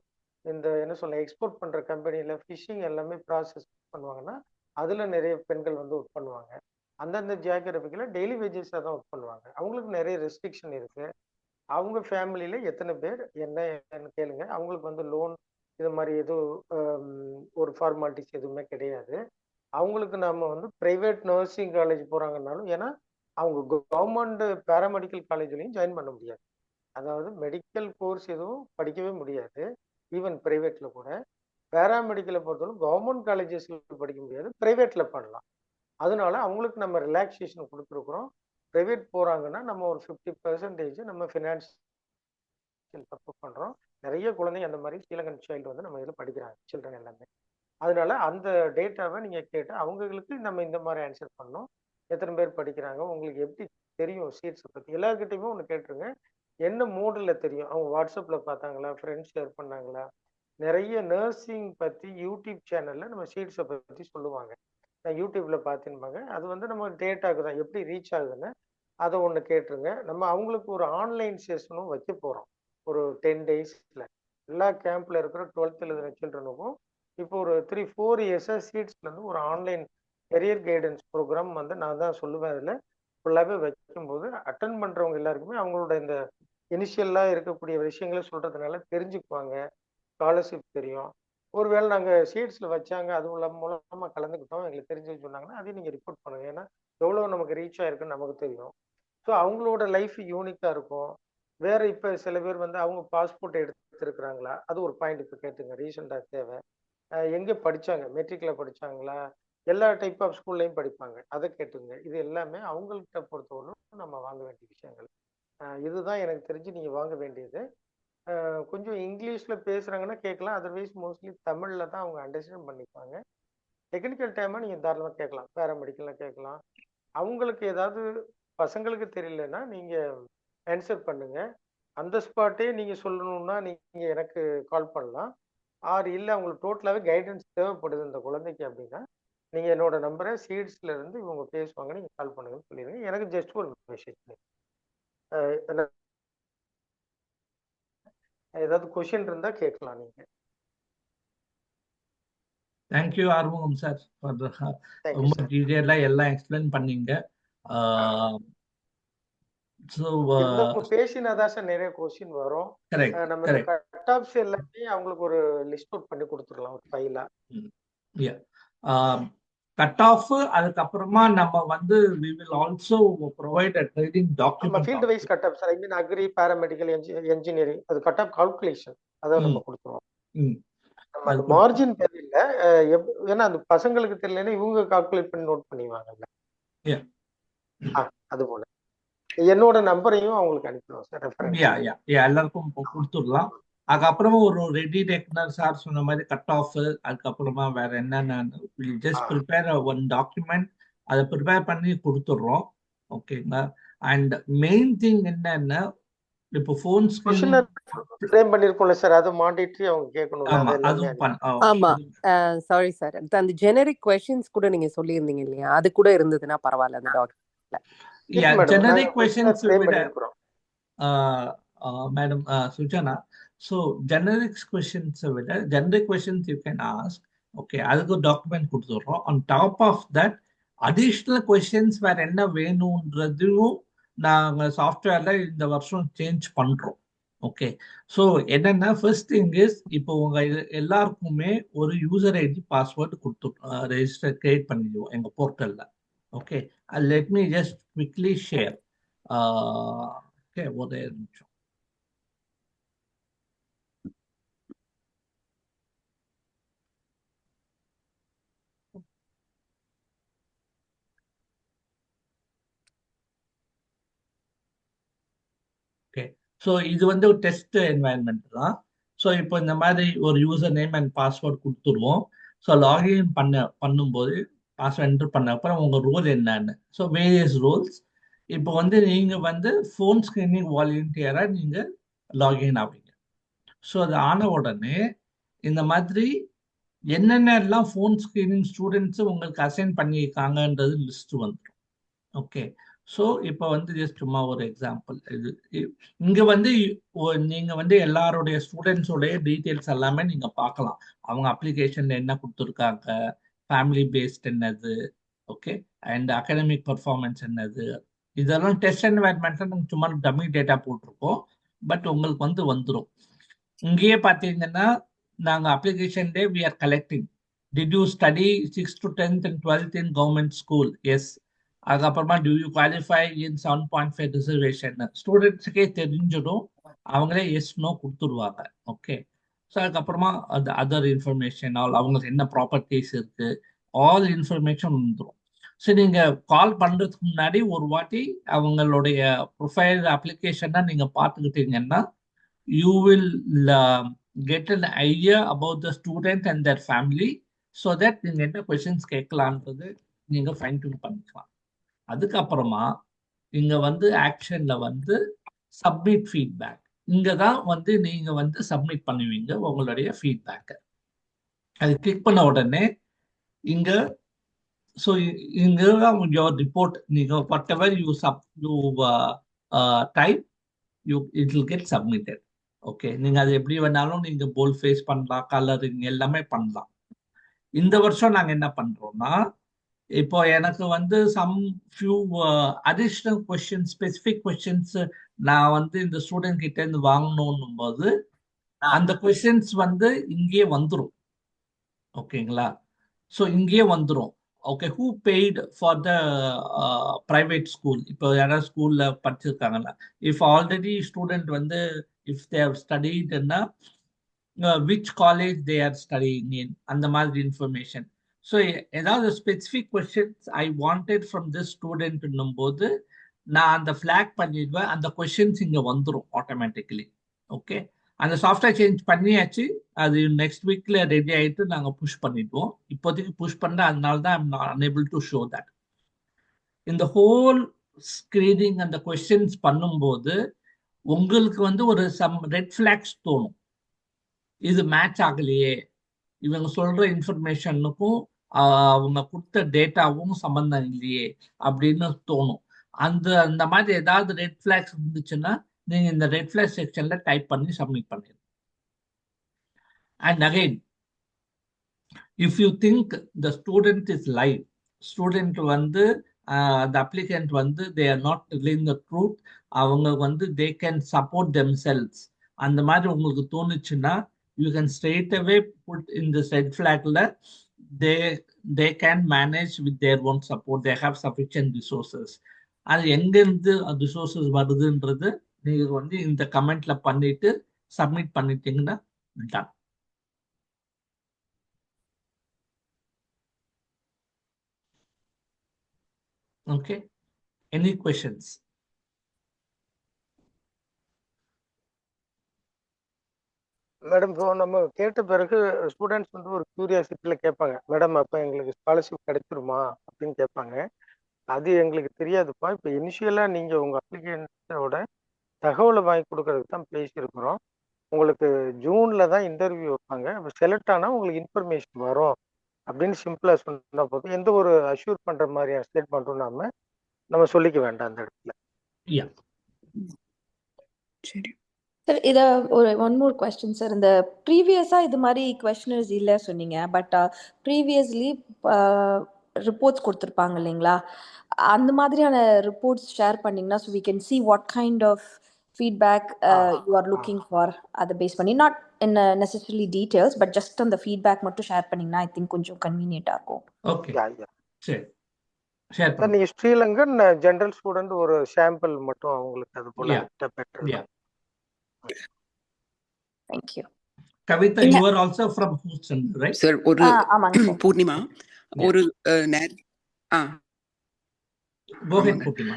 இந்த என்ன சொல்ல எக்ஸ்போர்ட் பண்ற கம்பெனில ஃபிஷிங் எல்லாமே ப்ராசஸ் பண்ணுவாங்கன்னா, அதுல நிறைய பெண்கள் வந்து ஒர்க் பண்ணுவாங்க. அந்தந்த ஜியாகிரபிக்கல டெய்லி வேஜஸா தான் ஒர்க் பண்ணுவாங்க. அவங்களுக்கு நிறைய ரெஸ்ட்ரிக்ஷன் இருக்கு. அவங்க ஃபேமிலியில எத்தனை பேர் என்னன்னு கேளுங்க. அவங்களுக்கு வந்து லோன் இது மாதிரி எதுவும் ஒரு ஃபார்மாலிட்டிஸ் எதுவுமே கிடையாது. அவங்களுக்கு நாம வந்து பிரைவேட் நர்சிங் காலேஜ் போறாங்கன்னாலும், ஏன்னா அவங்க கவர்மெண்ட் பேராமெடிக்கல் காலேஜ்லயும் ஜாயின் பண்ண முடியாது. அதாவது மெடிக்கல் கோர்ஸ் எதுவும் படிக்கவே முடியாது. ஈவன் பிரைவேட்ல கூட. பேராமெடிக்கலை பொறுத்தவரை கவர்மெண்ட் காலேஜஸ்ல படிக்க முடியாது. பிரைவேட்ல பண்ணலாம். அதனால அவங்களுக்கு நம்ம ரிலாக்ஸேஷன் கொடுத்துருக்குறோம். பிரைவேட் போறாங்கன்னா நம்ம ஒரு 50% நம்ம சப்போர்ட் பண்றோம். நிறைய குழந்தைங்க அந்த மாதிரி ஸ்ரீலங்கன் சைல்டு வந்து நம்ம இதில் படிக்கிறாங்க. சில்ட்ரன் எல்லாமே. அதனால அந்த டேட்டாவை நீங்க கேட்டு அவங்களுக்கு நம்ம இந்த மாதிரி ஆன்சர் பண்ணோம். எத்தனை பேர் படிக்கிறாங்க? உங்களுக்கு எப்படி தெரியும் சீட்ஸை பத்தி? எல்லார்கிட்டையுமே ஒன்று கேட்டுருங்க. என்ன மூடில் தெரியும், அவங்க வாட்ஸ்அப்பில் பார்த்தாங்களா, ஃப்ரெண்ட்ஸ் ஷேர் பண்ணாங்களா, நிறைய நர்சிங் பற்றி யூடியூப் சேனலில் நம்ம சீட்ஸை பற்றி சொல்லுவாங்க. நான் யூடியூப்ல பார்த்துன்பாங்க. அது வந்து நம்ம டேட்டாக்கு தான் எப்படி ரீச் ஆகுதுன்னு அதை ஒன்று கேட்டுருங்க. நம்ம அவங்களுக்கு ஒரு ஆன்லைன் செஷனும் வைக்க போகிறோம் ஒரு 10 டேஸில். எல்லா கேம்ப்ல இருக்கிற 12th எழுதுகிற சில்ட்ரனுக்கும் இப்போ ஒரு 3-4 இயர்ஸாக சீட்ஸ்லேருந்து ஒரு ஆன்லைன் கெரியர் கைடன்ஸ் ப்ரோக்ராம் வந்து நான் தான் சொல்லுவேன். அதில் ஃபுல்லாகவே வைக்கும்போது அட்டன் பண்ணுறவங்க எல்லாருக்குமே அவங்களோட இந்த இனிஷியலாக இருக்கக்கூடிய விஷயங்களை சொல்கிறதுனால தெரிஞ்சுக்குவாங்க. ஸ்காலர்ஷிப் தெரியும். ஒருவேளை நாங்கள் சீட்ஸில் வச்சாங்க அது மூலமாக கலந்துக்கிட்டோம் எங்களுக்கு தெரிஞ்சு சொன்னாங்கன்னா அதையும் நீங்கள் ரிப்போர்ட் பண்ணுங்க. ஏன்னா எவ்வளோ நமக்கு ரீச் ஆயிருக்குன்னு நமக்கு தெரியும். ஸோ அவங்களோட லைஃப் யூனிக்காக இருக்கும். வேற இப்போ சில பேர் வந்து அவங்க பாஸ்போர்ட் எடுத்துருக்குறாங்களா, அது ஒரு பாயிண்ட் இப்போ கேட்டுங்க. ரீசெண்டாக தேவை. எங்கே படிச்சாங்க, மெட்ரிக்ல படிச்சாங்களா, எல்லா டைப் ஆஃப் ஸ்கூல்லையும் படிப்பாங்க, அதை கேட்டுங்க. இது எல்லாமே அவங்கள்ட்ட பொறுத்தவரைக்கும் நம்ம வாங்க வேண்டிய விஷயங்கள். இதுதான் எனக்கு தெரிஞ்சு நீங்க வாங்க வேண்டியது. கொஞ்சம் இங்கிலீஷ்ல பேசுறாங்கன்னா கேட்கலாம். அதர்வைஸ் மோஸ்ட்லி தமிழ்ல தான் அவங்க அண்டர்ஸ்டாண்ட் பண்ணிப்பாங்க. டெக்னிக்கல் டைமா நீங்க தாராளமா கேட்கலாம். பேராமெடிக்கல்லாம் கேட்கலாம். அவங்களுக்கு ஏதாவது பசங்களுக்கு தெரியலன்னா நீங்க ஆன்சர் பண்ணுங்க. அந்த ஸ்பாட்டே நீங்க சொல்லணும்னா நீங்க எனக்கு கால் பண்ணலாம். ஆர் இல்லை அவங்களுக்கு டோட்டலாகவே கைடன்ஸ் தேவைப்படுது இந்த குழந்தைக்கு அப்படின்னா நீங்க என்னோட நம்பரை சீட்ஸ்ல இருந்து இவங்க பேசுவாங்க, நீங்க கால் பண்ணுங்கன்னு சொல்லிடுங்க. எனக்கு ஜஸ்ட் ஒரு மெசேஜ் ஏதாவது கொஸ்டின் இருந்தா கேட்கலாம் நீங்க. Thank you Arumugam sir. தேங்க்யூ ரொம்ப சார். டீட்டெயிலாக எல்லாம் எக்ஸ்பிளைன் பண்ணீங்க. நம்ம பேசினாதான் சார் நிறைய கொஸ்டின் வரும். நம்ம இந்த கட் ஆஃப்ஸ் எல்லாமே அவங்களுக்கு ஒரு லிஸ்ட் அவுட் பண்ணி கொடுத்துடலாம் ஒரு ஃபைலா. கட் ஆஃப் அதுக்கப்புறமா நம்ம வந்து we will also provide a training document. Field wise cut off sir. I mean agri, paramedical, engineering அது கட் ஆஃப் கால்குலேஷன் அதை நம்ம கொடுத்துருவோம். நம்ம அந்த மார்ஜின் தெரியல, ஏன்னா அந்த பசங்களுக்கு தெரியலன்னா இவங்க கால்குலேட் பண்ணி நோட் பண்ணிடுவாங்கல்ல. அது போல என்னோட நம்பரையும் அவங்களுக்கு அனுப்பிடுவோம் சார். எல்லாருக்கும் கொடுத்துடலாம். அதுக்கப்புறமா ஒரு ரெடி டெக்னர் சார் சொன்ன மாதிரி கட் ஆஃப், அதுக்கப்புறமா வேற என்னென்ன ஜஸ்ட் ப்ரிப்பேர் ஒன் டாக்குமெண்ட், அதை ப்ரிப்பேர் பண்ணி கொடுத்துடுறோம். ஓகேங்களா. அண்ட் மெயின் திங் என்னன்னா இப்போ ஃபோன் ஸ்கிரீன் ஃப்ரேம் பண்ணிருக்கோம்ல சார், அது மாண்டிட்டரி அவங்க கேட்கணும். ஆமா சாரி சார், அந்த ஜெனரிக் क्वेश्चंस கூட நீங்க சொல்லியிருந்தீங்க இல்லையா, அது கூட இருந்ததுன்னா பரவாயில்ல அந்த டாக்குமெண்ட்ல. ஜெனரிக் क्वेश्चंस விட madam Sujana, so generic questions விட generic questions you can ask. Okay, அதுக்கு டாக்குமெண்ட் கொடுத்துடுறோம். On top of that additional questions வேற என்ன வேணும்ன்றதையும் நாங்கள் சாஃப்ட்வேர்ல இந்த வருஷம் சேஞ்ச் பண்றோம். ஓகே, ஸோ என்னன்னா ஃபர்ஸ்ட் திங் இஸ் இப்போ உங்க எல்லாருக்குமே ஒரு யூசர் ஐடி பாஸ்வேர்டு கொடுத்து ரெஜிஸ்டர் கிரியேட் பண்ணிடுவோம் எங்க போர்ட்டல்ல. Okay, let me just quickly share. Okay, ஒரே நிமிஷம். ஓகே, ஸோ இது வந்து ஒரு டெஸ்ட் என்வாயன்மெண்ட் தான். ஸோ இப்போ இந்த மாதிரி ஒரு யூசர் நேம் அண்ட் பாஸ்வேர்ட் கொடுத்துருவோம். ஸோ லாகின் பண்ணும்போது பாஸ்வேர்ட் என்டர் பண்ண அப்புறம் உங்கள் ரோல் என்னன்னு, ஸோ வேரியஸ் ரோல்ஸ். இப்போ வந்து நீங்கள் வந்து ஃபோன் ஸ்கிரீனிங் வாலண்டியராக நீங்கள் லாகின் ஆவீங்க. ஸோ அது ஆன உடனே இந்த மாதிரி என்னென்னலாம் ஃபோன் ஸ்கிரீனிங் ஸ்டூடெண்ட்ஸு உங்களுக்கு அசைன் பண்ணியிருக்காங்கன்றது லிஸ்ட் வந்துடும். ஓகே, ஸோ இப்போ வந்து ஜஸ்ட் சும்மா ஒரு எக்ஸாம்பிள் இது. இங்கே வந்து நீங்கள் வந்து எல்லாருடைய ஸ்டூடெண்ட்ஸோடைய டீட்டெயில்ஸ் எல்லாமே நீங்கள் பார்க்கலாம். அவங்க அப்ளிகேஷனில் என்ன கொடுத்துருக்காங்க, ஃபேமிலி பேஸ்ட் என்னது, ஓகே, அண்ட் அகாடமிக் பர்ஃபார்மன்ஸ் என்னது, இதெல்லாம் டெஸ்ட் என்வாயன்மெண்ட்டில் நாங்கள் சும்மா டம்மி டேட்டா போட்டிருக்கோம். பட் உங்களுக்கு வந்து வந்துடும். இங்கேயே பார்த்தீங்கன்னா நாங்கள் application day we are collecting did you study 6th to 10th and 12th in government school, yes. அதுக்கப்புறமா do you qualify in 7.5 reservation, ஸ்டூடெண்ட்ஸுக்கே தெரிஞ்சிடும், அவங்களே எஸ் நோ கொடுத்துருவாங்க. ஓகே, ஸோ அதுக்கப்புறமா அது அதர் இன்ஃபர்மேஷன், அவங்களுக்கு என்ன ப்ராப்பர்ட்டிஸ் இருக்கு, ஆல் இன்ஃபர்மேஷன் வந்துடும். ஸோ நீங்கள் கால் பண்ணுறதுக்கு முன்னாடி ஒரு வாட்டி அவங்களுடைய ப்ரொஃபைல் அப்ளிகேஷனை நீங்கள் பார்த்துக்கிட்டீங்கன்னா you will get an idea about the student and their family, so that நீங்க என்ன questions கேட்கலான்றது நீங்க ஃபைன் டியூன் பண்ணிக்கலாம். அதுக்கப்புறமா இங்க வந்து ஆக்ஷன்ல வந்து சப்மிட் ஃபீட்பேக். இங்கே தான் வந்து நீங்கள் வந்து சப்மிட் பண்ணுவீங்க உங்களுடைய ஃபீட்பேக்கை. அது கிளிக் பண்ண உடனே இங்கே ஸோ இங்கே தான் யோர் ரிப்போர்ட். நீங்கள் what ever you type it will get submitted. Okay, நீங்கள் அது எப்படி வேணாலும் நீங்கள் போல்ட் ஃபேஸ் பண்ணலாம், கலரிங் எல்லாமே பண்ணலாம். இந்த வருஷம் நாங்கள் என்ன பண்ணுறோம்னா, இப்போ எனக்கு வந்து some few additional question, specific questions நான் வந்து இந்த ஸ்டூடெண்ட் கிட்ட இருந்து வாங்கணும் போது அந்த கொஸ்டின்ஸ் வந்து இங்கே வந்துடும். ஓகேங்களா? ஸோ இங்கே வந்துடும். Okay, who paid for the private school? இப்போ யாராவது ஸ்கூலில் படிச்சிருக்காங்களா? இஃப் ஆல்ரெடி ஸ்டூடெண்ட் வந்து இஃப் தே ஹவ் ஸ்டடிட்னா which college they are studying in, அந்த மாதிரி இன்ஃபர்மேஷன். ஸோ ஏதாவது specific questions I wanted from this ஸ்டூடெண்ட்னும் போது நான் அந்த ஃபிளாக் பண்ணிடுவேன். அந்த கொஸ்டின்ஸ் இங்கே வந்துடும் ஆட்டோமேட்டிக்கலி. ஓகே, அந்த சாஃப்ட்வேர் சேஞ்ச் பண்ணியாச்சு. அது நெக்ஸ்ட் வீக்ல ரெடி ஆகிட்டு நாங்கள் புஷ் பண்ணிடுவோம். இப்போதைக்கு புஷ் பண்ண, அதனால தான் I'm not unable to show that. இந்த ஹோல் ஸ்க்ரீனிங் அந்த கொஸ்டின்ஸ் பண்ணும்போது உங்களுக்கு வந்து ஒரு சம் ரெட் ஃபிளாக்ஸ் தோணும். இது மேட்ச் ஆகலையே, இவங்க சொல்ற இன்ஃபர்மேஷனுக்கும் அவங்க கொடுத்த டேட்டாவும் சம்பந்தம் இல்லையே அப்படின்னு தோணும். அந்த மாதிரி ஏதாவது ரெட் ஃபிளாக்ஸ் இருந்துச்சுன்னா நீங்க இந்த ரெட் ஃபிளாக் செக்ஷன்ல டைப் பண்ணி சப்மிட் பண்ணிடுங்க. And again, if you think the student is live, student வந்து the applicant வந்து they are not telling the truth, அவங்க வந்து they can support themselves, அந்த மாதிரி உங்களுக்கு தோணுச்சுன்னா you can straight away put in this red flagல they can manage with their own support, they have sufficient resources. அது எங்கிருந்து resources வருதுன்றது நீங்க வந்து இந்த கமெண்ட்ல பண்ணிட்டு சப்மிட் பண்ணிட்டீங்கன்னா done. Okay, any questions? Madam, இப்போ நம்ம கேட்ட பிறகு ஸ்டூடெண்ட்ஸ் வந்து ஒரு கியூரியாசிட்டியில் கேட்பாங்க, மேடம் அப்போ எங்களுக்கு ஸ்காலர்ஷிப் கிடைச்சிருமா அப்படின்னு கேட்பாங்க. அது எங்களுக்கு தெரியாதுப்பா. இப்போ இனிஷியலாக நீங்கள் உங்கள் அப்ளிகேஷனோட தகவலை வாங்கி கொடுக்கறதுக்கு தான் பேசியிருக்கிறோம். உங்களுக்கு ஜூனில் தான் இன்டர்வியூ வைப்பாங்க. இப்போ செலக்ட் ஆனால் உங்களுக்கு இன்ஃபர்மேஷன் வரும் அப்படின்னு சிம்பிளாக சொன்னால் போதும். எந்த ஒரு அஷ்யூர் பண்ணுற மாதிரியான ஸ்டேட்மெண்ட்டும் நம்ம சொல்லிக்க வேண்டாம் அந்த இடத்துல. சரி சார், இதை ஒரு ஒன் மோர் கொஸ்டின் சார். இந்த ப்ரீவியஸாக இது மாதிரி கொஸ்டினர்ஸ் இல்லை சொன்னீங்க, பட் ப்ரீவியஸ்லி ரிப்போர்ட்ஸ் கொடுத்துருப்பாங்க இல்லைங்களா? அந்த மாதிரியான ரிப்போர்ட்ஸ் ஷேர் பண்ணிங்கன்னா so we can see what kind of feedback you are looking for. அதை பேஸ் பண்ணி not in necessarily details but just அந்த ஃபீட்பேக் மட்டும் ஷேர் பண்ணிங்கன்னா ஐ திங்க் கொஞ்சம் கன்வீனியண்ட்டாக இருக்கும். ஓகே, சரி. நீங்க ஸ்ரீலங்கன் ஜெனரல் ஸ்டூடெண்ட் ஒரு சாம்பிள் மட்டும் அவங்களுக்கு அது போல better. Thank you. Kavita, you are also from Houston, right? Sir, ஒரு பூர்ணிமா ஒரு Go ahead, Putima.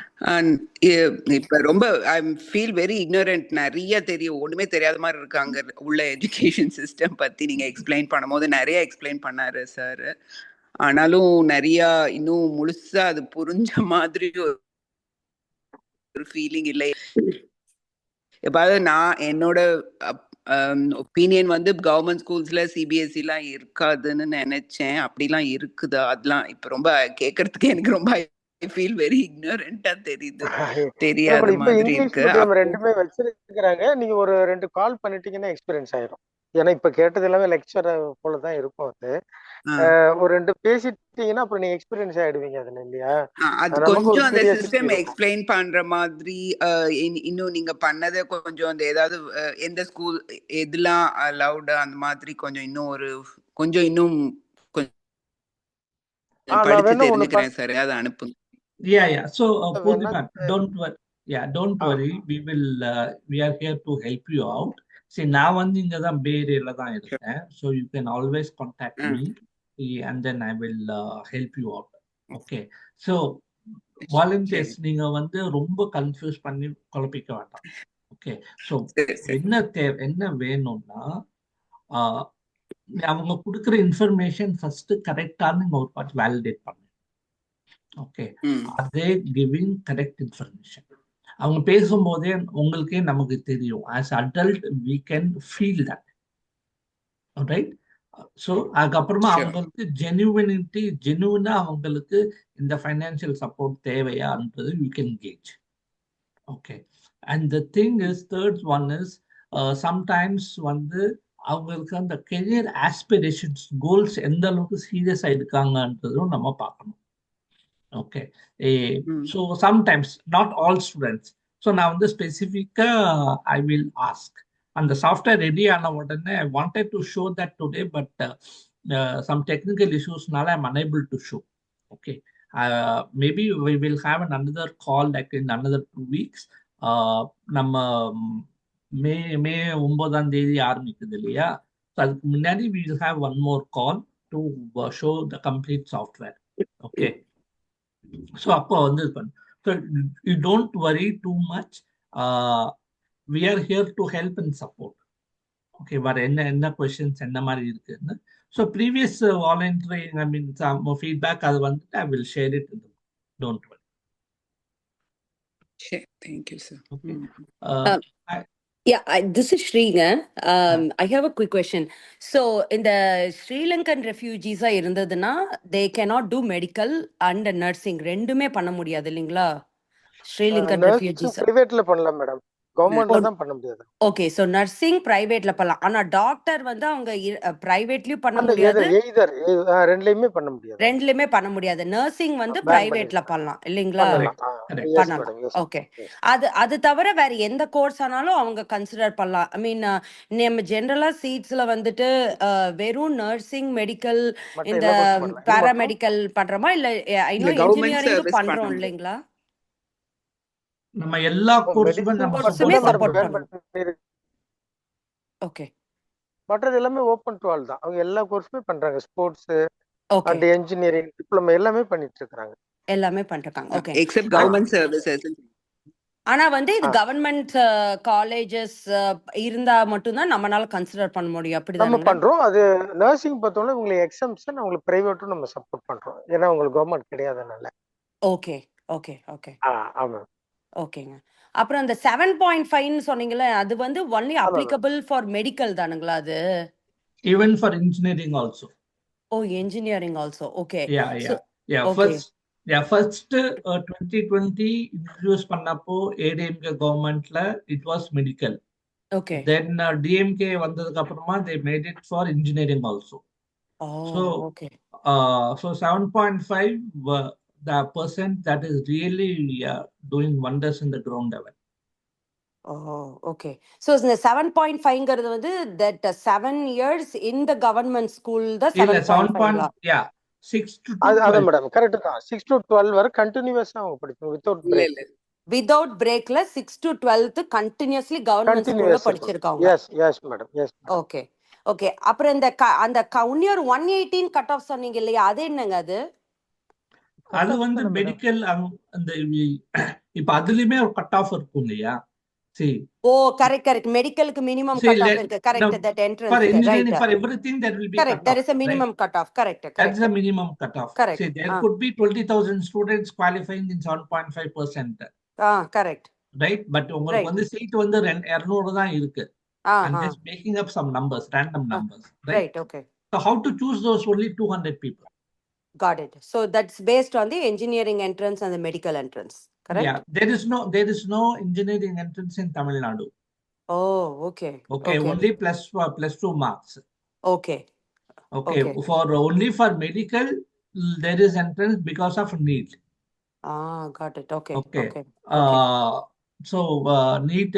இப்ப ரொம்ப ஐ ஃபீல் வெரி இக்னோரண்ட். நிறைய தெரியும், ஒண்ணுமே தெரியாத மாதிரி இருக்காங்க உள்ள எஜுகேஷன் சிஸ்டம் பத்தி. நீங்க எக்ஸ்பிளைன் பண்ணும்போது நிறைய எக்ஸ்பிளைன் பண்ணாரு சார். ஆனாலும் நிறைய இன்னும் முழுசா அது புரிஞ்ச மாதிரி ஒரு ஃபீலிங் இல்லை. எப்பாவது நான் என்னோட ஒப்பீனியன் வந்து கவர்மெண்ட் ஸ்கூல்ஸ்ல சிபிஎஸ்சி எல்லாம் இருக்காதுன்னு நினைச்சேன். அப்படிலாம் இருக்குதா? அதெல்லாம் இப்ப ரொம்ப கேட்கறதுக்கு எனக்கு ரொம்ப ஃபீல் வெரி இக்னோரண்டா தெரியுது, தெரியாத மாதிரி இருக்கு. ரெண்டுமே வச்சிருக்காங்க. நீங்க ஒரு 2 கால் பண்ணிட்டீங்கன்னா எக்ஸ்பீரியன்ஸ் ஆயிரும். ஏன்னா இப்ப கேட்டது எல்லாமே லெக்சர் போலதான் இருக்கும். அது ஒரு 2 பேசிட்டீங்கன்னா அப்புறம் நீங்க எக்ஸ்பீரியன்ஸ் ஆயிடுவீங்க அதுல, இல்லையா? அது கொஞ்சம் அந்த சிஸ்டம் எக்ஸ்பிளைன் பண்ற மாதிரி இன்னும் நீங்க பண்ணதை கொஞ்சம் அந்த ஏதாவது எந்த ஸ்கூல் எதுலாம் அலௌட் அந்த மாதிரி கொஞ்சம் இன்னும் இன்னும் படிச்சு தெரிஞ்சுக்கிறேன் சார். அதை அனுப்புங்க. So Purnima, don't worry, we are here to help you out. See, நான் வந்து இங்க தான் பே ஏரியால தான் இருக்கேன். So you can always contact me and then I will help you out. Okay, so volunteers நீங்க வந்து ரொம்ப கன்ஃபியூஸ் பண்ணி குழப்பிக்க வேண்டாம். ஓகே, ஸோ என்ன வேணும்னா அவங்க கொடுக்குற இன்ஃபர்மேஷன் ஃபர்ஸ்ட் கரெக்டான நீங்க ஒரு பார்ட் வேலிடேட் பண்ணுங்க. ஓகே, அதே கிவிங் கரெக்ட் இன்ஃபர்மேஷன். அவங்க பேசும்போதே உங்களுக்கே நமக்கு தெரியும். As adult we can feel that, right? So அதுக்கப்புறமா Sure. அவங்களுக்கு ஜெனுவினா அவங்களுக்கு இந்த ஃபைனான்சியல் சப்போர்ட் தேவையான்றது you can gauge. Okay. And the thing is third one is sometimes வந்து அவங்களுக்கு அந்த கெரியர் ஆஸ்பிரேஷன்ஸ் கோல்ஸ் எந்த அளவுக்கு சீரியஸாக இருக்காங்கன்றதும் நம்ம பார்க்கணும். Okay. So sometimes not all students. So நான் வந்து ஸ்பெசிஃபிக்காக ஐ வில் ஆஸ்க். அந்த சாஃப்ட்வேர் ரெடி ஆன உடனே I wanted to show that today, but some technical இஷ்யூஸ்னால I'm unable to show. Okay. Maybe we will have another call like in another 2 weeks. நம்ம மே 9ஆம் தேதி ஆரம்பிக்குது இல்லையா? ஸோ அதுக்கு முன்னாடி we will have one more call to show the complete software. Okay. So அப்போ வந்து so you don't worry too much. we are here to help and support. Okay. வர என்ன கொஸ்டின்ஸ் என்ன மாதிரி இருக்குன்னு. ஸோ ப்ரீவியஸ் வாலண்டரிங் ஐ மீன் feedback அது வந்துட்டு I will share it. Don't worry. Sure. Thank you, sir. Okay. Yeah, this is Shrீங்க. I have a quick question. So, in the Sri Lankan refugees இருந்ததுன்னா they cannot do medical and nursing ரெண்டுமே பண்ண முடியாது இல்லைங்களா? Sri Lankan refugees. பிரைவேட்ல பண்ணலாம் madam, கவர்மெண்ட்ல தான் பண்ண முடியாது. ஓகே. சோ நர்சிங் பிரைவேட்ல பண்ணலாம். ஆனா டாக்டர் வந்து அவங்க பிரைவேட்லயும் பண்ண அந்த முடியாது, எய்தர் ரெண்டுலயுமே பண்ண முடியாது. ரெண்டுலயுமே பண்ண முடியாது. நர்சிங் வந்து பிரைவேட்ல பண்ணலாம் இல்லைங்களா? பண்ணலாம். ஓகே. அது தவிர வேற எந்த கோர்ஸ் ஆனாலும் அவங்க கன்சிடர் பண்ணலாம். ஐ மீன் நம்ம ஜெனரலா சீட்ஸ்ல வந்துட்டு வெறும் நர்சிங், மெடிக்கல், இந்த பாராமெடிக்கல் பண்றோமா இல்ல ஐ நோ இன்ஜினியரிங் பண்றோம் இல்லைங்களா? நம்ம எல்லா கோர்ஸுமே சப்போர்ட் பண்ணுவோம். ஓகே. மற்றது எல்லாமே ஓபன் டு ஆல் தான். அவங்க எல்லா கோர்ஸுமே பண்றாங்க. Sports okay and engineering, diploma எல்லாமே பண்ணிட்டு இருக்காங்க. எல்லாமே பண்றாங்க. ஓகே. Except government services. ஆனா வந்து இது கவர்மெண்ட் காலேஜஸ் இருந்தா மட்டும்தான் நம்மளால கன்சிடர் பண்ண முடியும். நம்ம அப்படிதான் பண்றோம். அது நர்சிங் பார்த்தோம்னா உங்களுக்கு எக்ஸம்ஷன், உங்களுக்கு பிரைவேட்டும் நம்ம சப்போர்ட் பண்றோம். ஏன்னா உங்களுக்கு கவர்மெண்ட் கிடையாதுனால. ஓகே ஓகே ஓகே ஆமா. ஓகேங்க. அப்புறம் அந்த 7.5 சொன்னீங்கல்ல, அது வந்து ஒன்லி அப்ளிகபிள் ஃபார் மெடிக்கல் தானுங்களா அது? Even for engineering also. Oh, engineering also. Okay. First 2020 introduce பண்ணப்போ ஏடிஎம்கே கவர்மெண்ட்ல it was medical. Okay. Then DMK வந்ததுக்கு அப்புறமா they made it for engineering also. Oh, okay. So 7.5 the percent that is really doing wonders in the ground level. Oh, okay. So இந்த 7.5ங்கிறது வந்து that 7 years in the government school the 7.5. Yeah, 6 to 12. அது madam correct தான். 6 to 12 வரை கண்டினியூஸா அவங்க படிக்கணும் without break. Without பிரேக்ல 6 to 12 continuously government ஸ்கூல்ல படிச்சிருக்காங்க. Yes madam. Okay okay. அப்புறம் இந்த அந்த கவுனியர் 118 கட் ஆஃப் சொன்னீங்க இல்லையா, அது என்னங்க அது? அது வந்து மெடிக்கல் அந்த இப்ப அதுலயுமே ஒரு கட் ஆஃப் இருக்கும் இல்லையா? ஓ, கரெக்ட். மெடிக்கலுக்கு மினிமம் கட் ஆஃப் இருக்கு. Correct. That entrance for engineering for everything there will be correct. There is a minimum cut off. Correct. That's the minimum cut off. Correct. See, there could be 20,000 students qualifying in 7.5%. Correct. Right? But உங்களுக்கு வந்து seat வந்து 200 தான் இருக்கு. And just making up some numbers, random numbers. Right. Okay. So how to choose those only 200 people? Got it. So that's based on the engineering entrance and the medical entrance. Correct? Yeah, there is no engineering entrance in Tamil Nadu. Oh, okay. Okay, only plus 2 marks. Okay. For only for medical there is entrance because of NEET. Got it. Okay. So NEET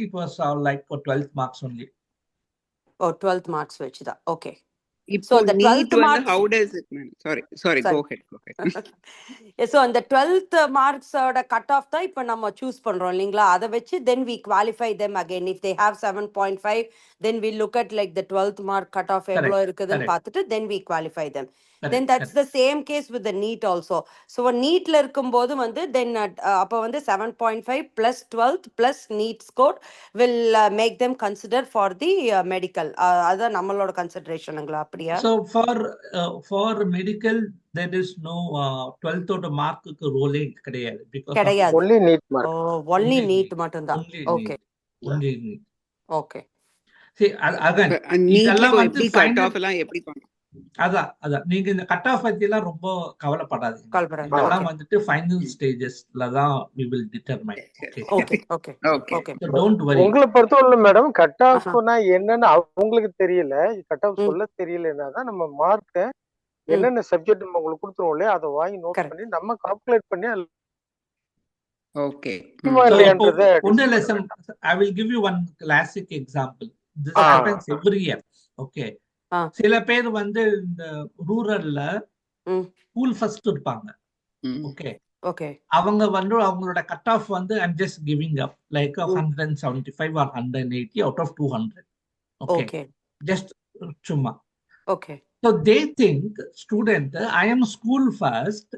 it was like for 12th marks only. Oh, 12th marks which da. Okay. So the NEET marks, how does it mean? Sorry, go ahead. So on the 12th marks oda cut off da ipo நம்ம choose பண்றோம் இல்லீங்களா, அத வெச்சு then we qualify them again. If they have 7.5 then we look at like the 12th mark cut off எவ்வளோ இருக்குதுன்னு பார்த்துட்டு then we qualify them. Then that's the same case with the NEET also. So NEETல இருக்கும்போது வந்து then அப்ப வந்து 7.5 plus 12th plus NEET score will make them consider for the medical. அதான் நம்மளோட கன்சிடரேஷனுங்களா? அப்படி அப்படியா? So for medical, there is no 12th ஓட மார்க்குக்கு ரோலே கிடையாது because of கிடையாது. Only NEET oh, mark. Only only NEET need, மட்டும்தான். only okay need, only need. Okay. See, again, நீட்ல இதெல்லாம் வந்து எப்படி கட் final. ஆஃப் எல்லாம் எப்படி பண்ணும்? அதான் நீங்க இந்த கட் ஆஃப் பத்தி எல்லாம் ரொம்ப கவலைப்படாதீங்க. கல்பரா. இதெல்லாம் ஓகே வந்துட்டு ஃபைனல் ஸ்டேஜஸ்ல தான் we will determine. Okay, okay okay okay okay. so don't worry. உங்களை பொறுத்தவரை மேடம் கட் ஆஹா. ஆஃப்னா என்னன்னு அவங்களுக்கு தெரியல, கட் ஆஃப் ம் சொல்ல தெரியலன்னா தான் நம்ம மார்க்கை ம் என்னென்ன சப்ஜெக்ட் நம்ம உங்களுக்கு கொடுத்துருவோம் இல்லையா அதை வாங்கி நோட் கரெக்ட். பண்ணி நம்ம கால்குலேட் பண்ணி அது ஓகே. இருக்குமா So இப்போ இல்லையான்றத ஒன்றும் இல்லை, டிசைட் பண்ண I will give you one classic example. This okay happens every year. Okay, ஆ சில பேர் வந்து இந்த ரூரல்ல ம் ஸ்கூல் ஃபர்ஸ்ட் இருப்பாங்க. ம். ஓகே, ஓகே அவங்க வந்து அவங்களோட கட் ஆஃப் வந்து I'm just giving up like ம் 175 or 180 out of 200. Okay, okay just சும்மா. Okay. So they think student I am school first,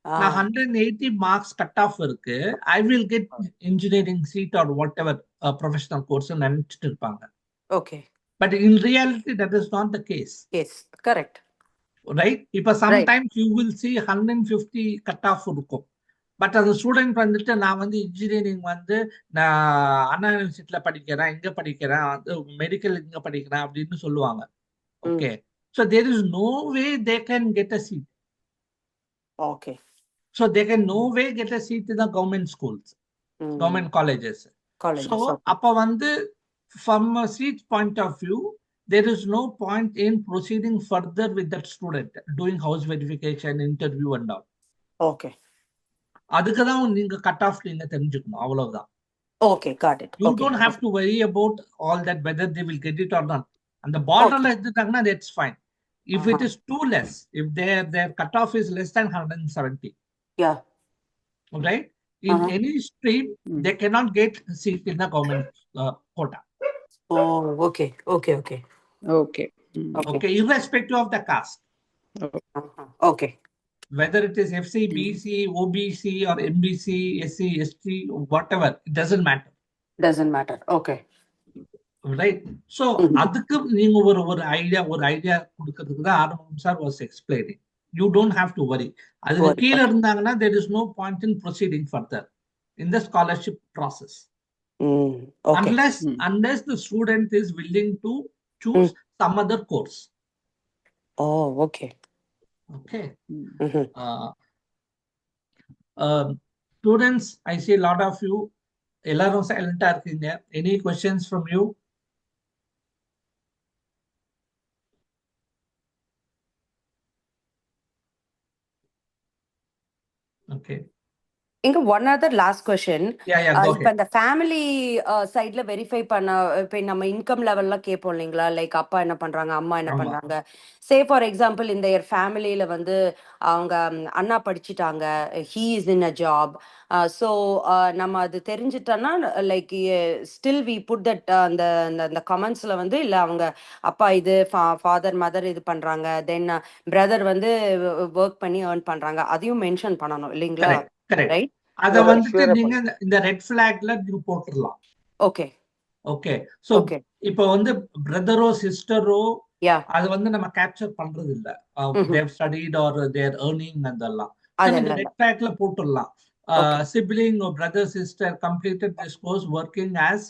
ஆ நான் 180 மார்க்ஸ் கட் ஆஃப் இருக்கு, I will get engineering seat or whatever professional course நினைச்சிட்டு இருப்பாங்க. Okay. But in reality that is not the case, yes correct. right? இப்போ right. sometimes you will see 150 cut off இருக்கும். But அந்த student வந்துட்டு நான் வந்து engineering வந்து நான் அண்ணா யூனிவர்சிட்டியில படிக்கிறேன், இங்க படிக்கிறேன், மெடிக்கல் இங்க படிக்கிறேன் அப்படின்னு சொல்லுவாங்க. Hmm okay, so there is no way they can get a seat. Okay. So they can no way get a seat in the government schools, hmm government colleges. So colleges. Okay அப்போ வந்து from a seat point of view, there is no point in proceeding further with that student, doing house verification, interview and all. Okay அதுக்கு தான் நீங்க cut off நீங்க தெரிஞ்சுக்கணும், அவ்வளவுதான். Okay got it. You okay don't have to worry about all that whether they will get it or not. அந்த பார்டர்ல okay. எடுத்துட்டாங்கன்னா that's fine. If it aha is too less, if their cutoff is less than 170, yeah right? In ஆஹா. any stream, ம். they cannot get seat in the government quota. Oh okay okay okay okay. Hmm. Okay. Okay, irrespective of the caste, aha. Okay whether it is FC, ம். BC, OBC or MBC, SC, ST, whatever, it doesn't matter, doesn't matter. Okay. right? So ம் அதுக்கு நீங்க ஒரு idea கொடுக்கிறதுக்கு தான் ஆரம்பம் sir was explaining. You don't have to worry. அதுக்கு worry. கீழே ஓகே. இருந்தாங்கன்னா there is no point in proceeding further in the scholarship process ம் ஓகே. ம். unless the student is willing to ம் choose some other course. ஓ okay. Okay. ம். ம்ஹும். Students, I see a lot of you எல்லாரும் சைலண்டா இருக்கீங்க. Any questions from you? Okay, இங்க one other last question. yeah, go இப்ப ahead. இந்த family சைட்ல வெரிஃபை பண்ண இப்ப நம்ம இன்கம் லெவல்லாம் கேட்போம் இல்லைங்களா, லைக் அப்பா என்ன பண்றாங்க, அம்மா என்ன ஆமா, பண்றாங்க. சே ஃபார் எக்ஸாம்பிள் இந்த ஃபேமிலியில வந்து அவங்க அண்ணா படிச்சுட்டாங்க, he is in a job. So நம்ம அது தெரிஞ்சிட்டோம்னா like still we put that அந்த அந்த கமெண்ட்ஸ்ல வந்து இல்ல அவங்க அப்பா இது ஃபாதர் மதர் இது பண்றாங்க, தென் பிரதர் வந்து ஒர்க் பண்ணி ஏர்ன் பண்றாங்க, அதையும் மென்ஷன் பண்ணணும் இல்லைங்களா? correct, correct. ரைட். அத அதை வந்துட்டு ஷூரா நீங்க பண்ணுங்க. இந்த ரெட் ஃபிளாக்ல நீங்க போட்டுடலாம். Okay okay, so okay. இப்போ வந்து பிரதரோ சிஸ்டரோ யா அது வந்து நம்ம கேப்சர் பண்றது இல்ல, they studied or their earning அதெல்லாம். ஸோ நீங்க அதெல்லாம் ரெட் ஃபிளாக்ல போட்டுடலாம். Okay. Sibling or brother sister completed this course working as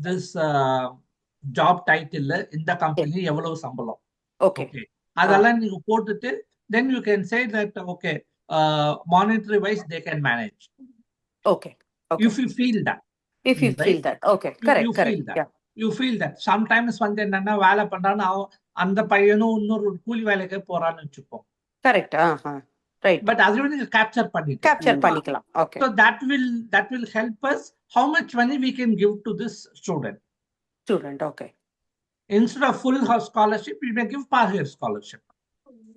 this job title இந்த கம்பெனி எவ்வளவு சம்பளம். ஓகே. ஓகே, அதெல்லாம் நீங்க போட்டுட்டு then you can say that okay, monetary wise they can manage okay okay. if you feel that, if you right? Feel that. Okay You correct feel correct. that, yeah you feel that. Sometimes வந்து என்னன்னா வேலை பண்றான்னு அந்த பையனும் இன்னொரு கூலி வேலைக்கு போறான்னு வச்சுப்போம், கரெக்ட். ரைட். பட் அதுவே நீங்க கேப்சர் பண்ணிட்டு கேப்சர் ம். பண்ணிக்கலாம். Okay. so that will help us how much money we can give to this student. Student. Okay. Instead of full house scholarship we may give partial scholarship,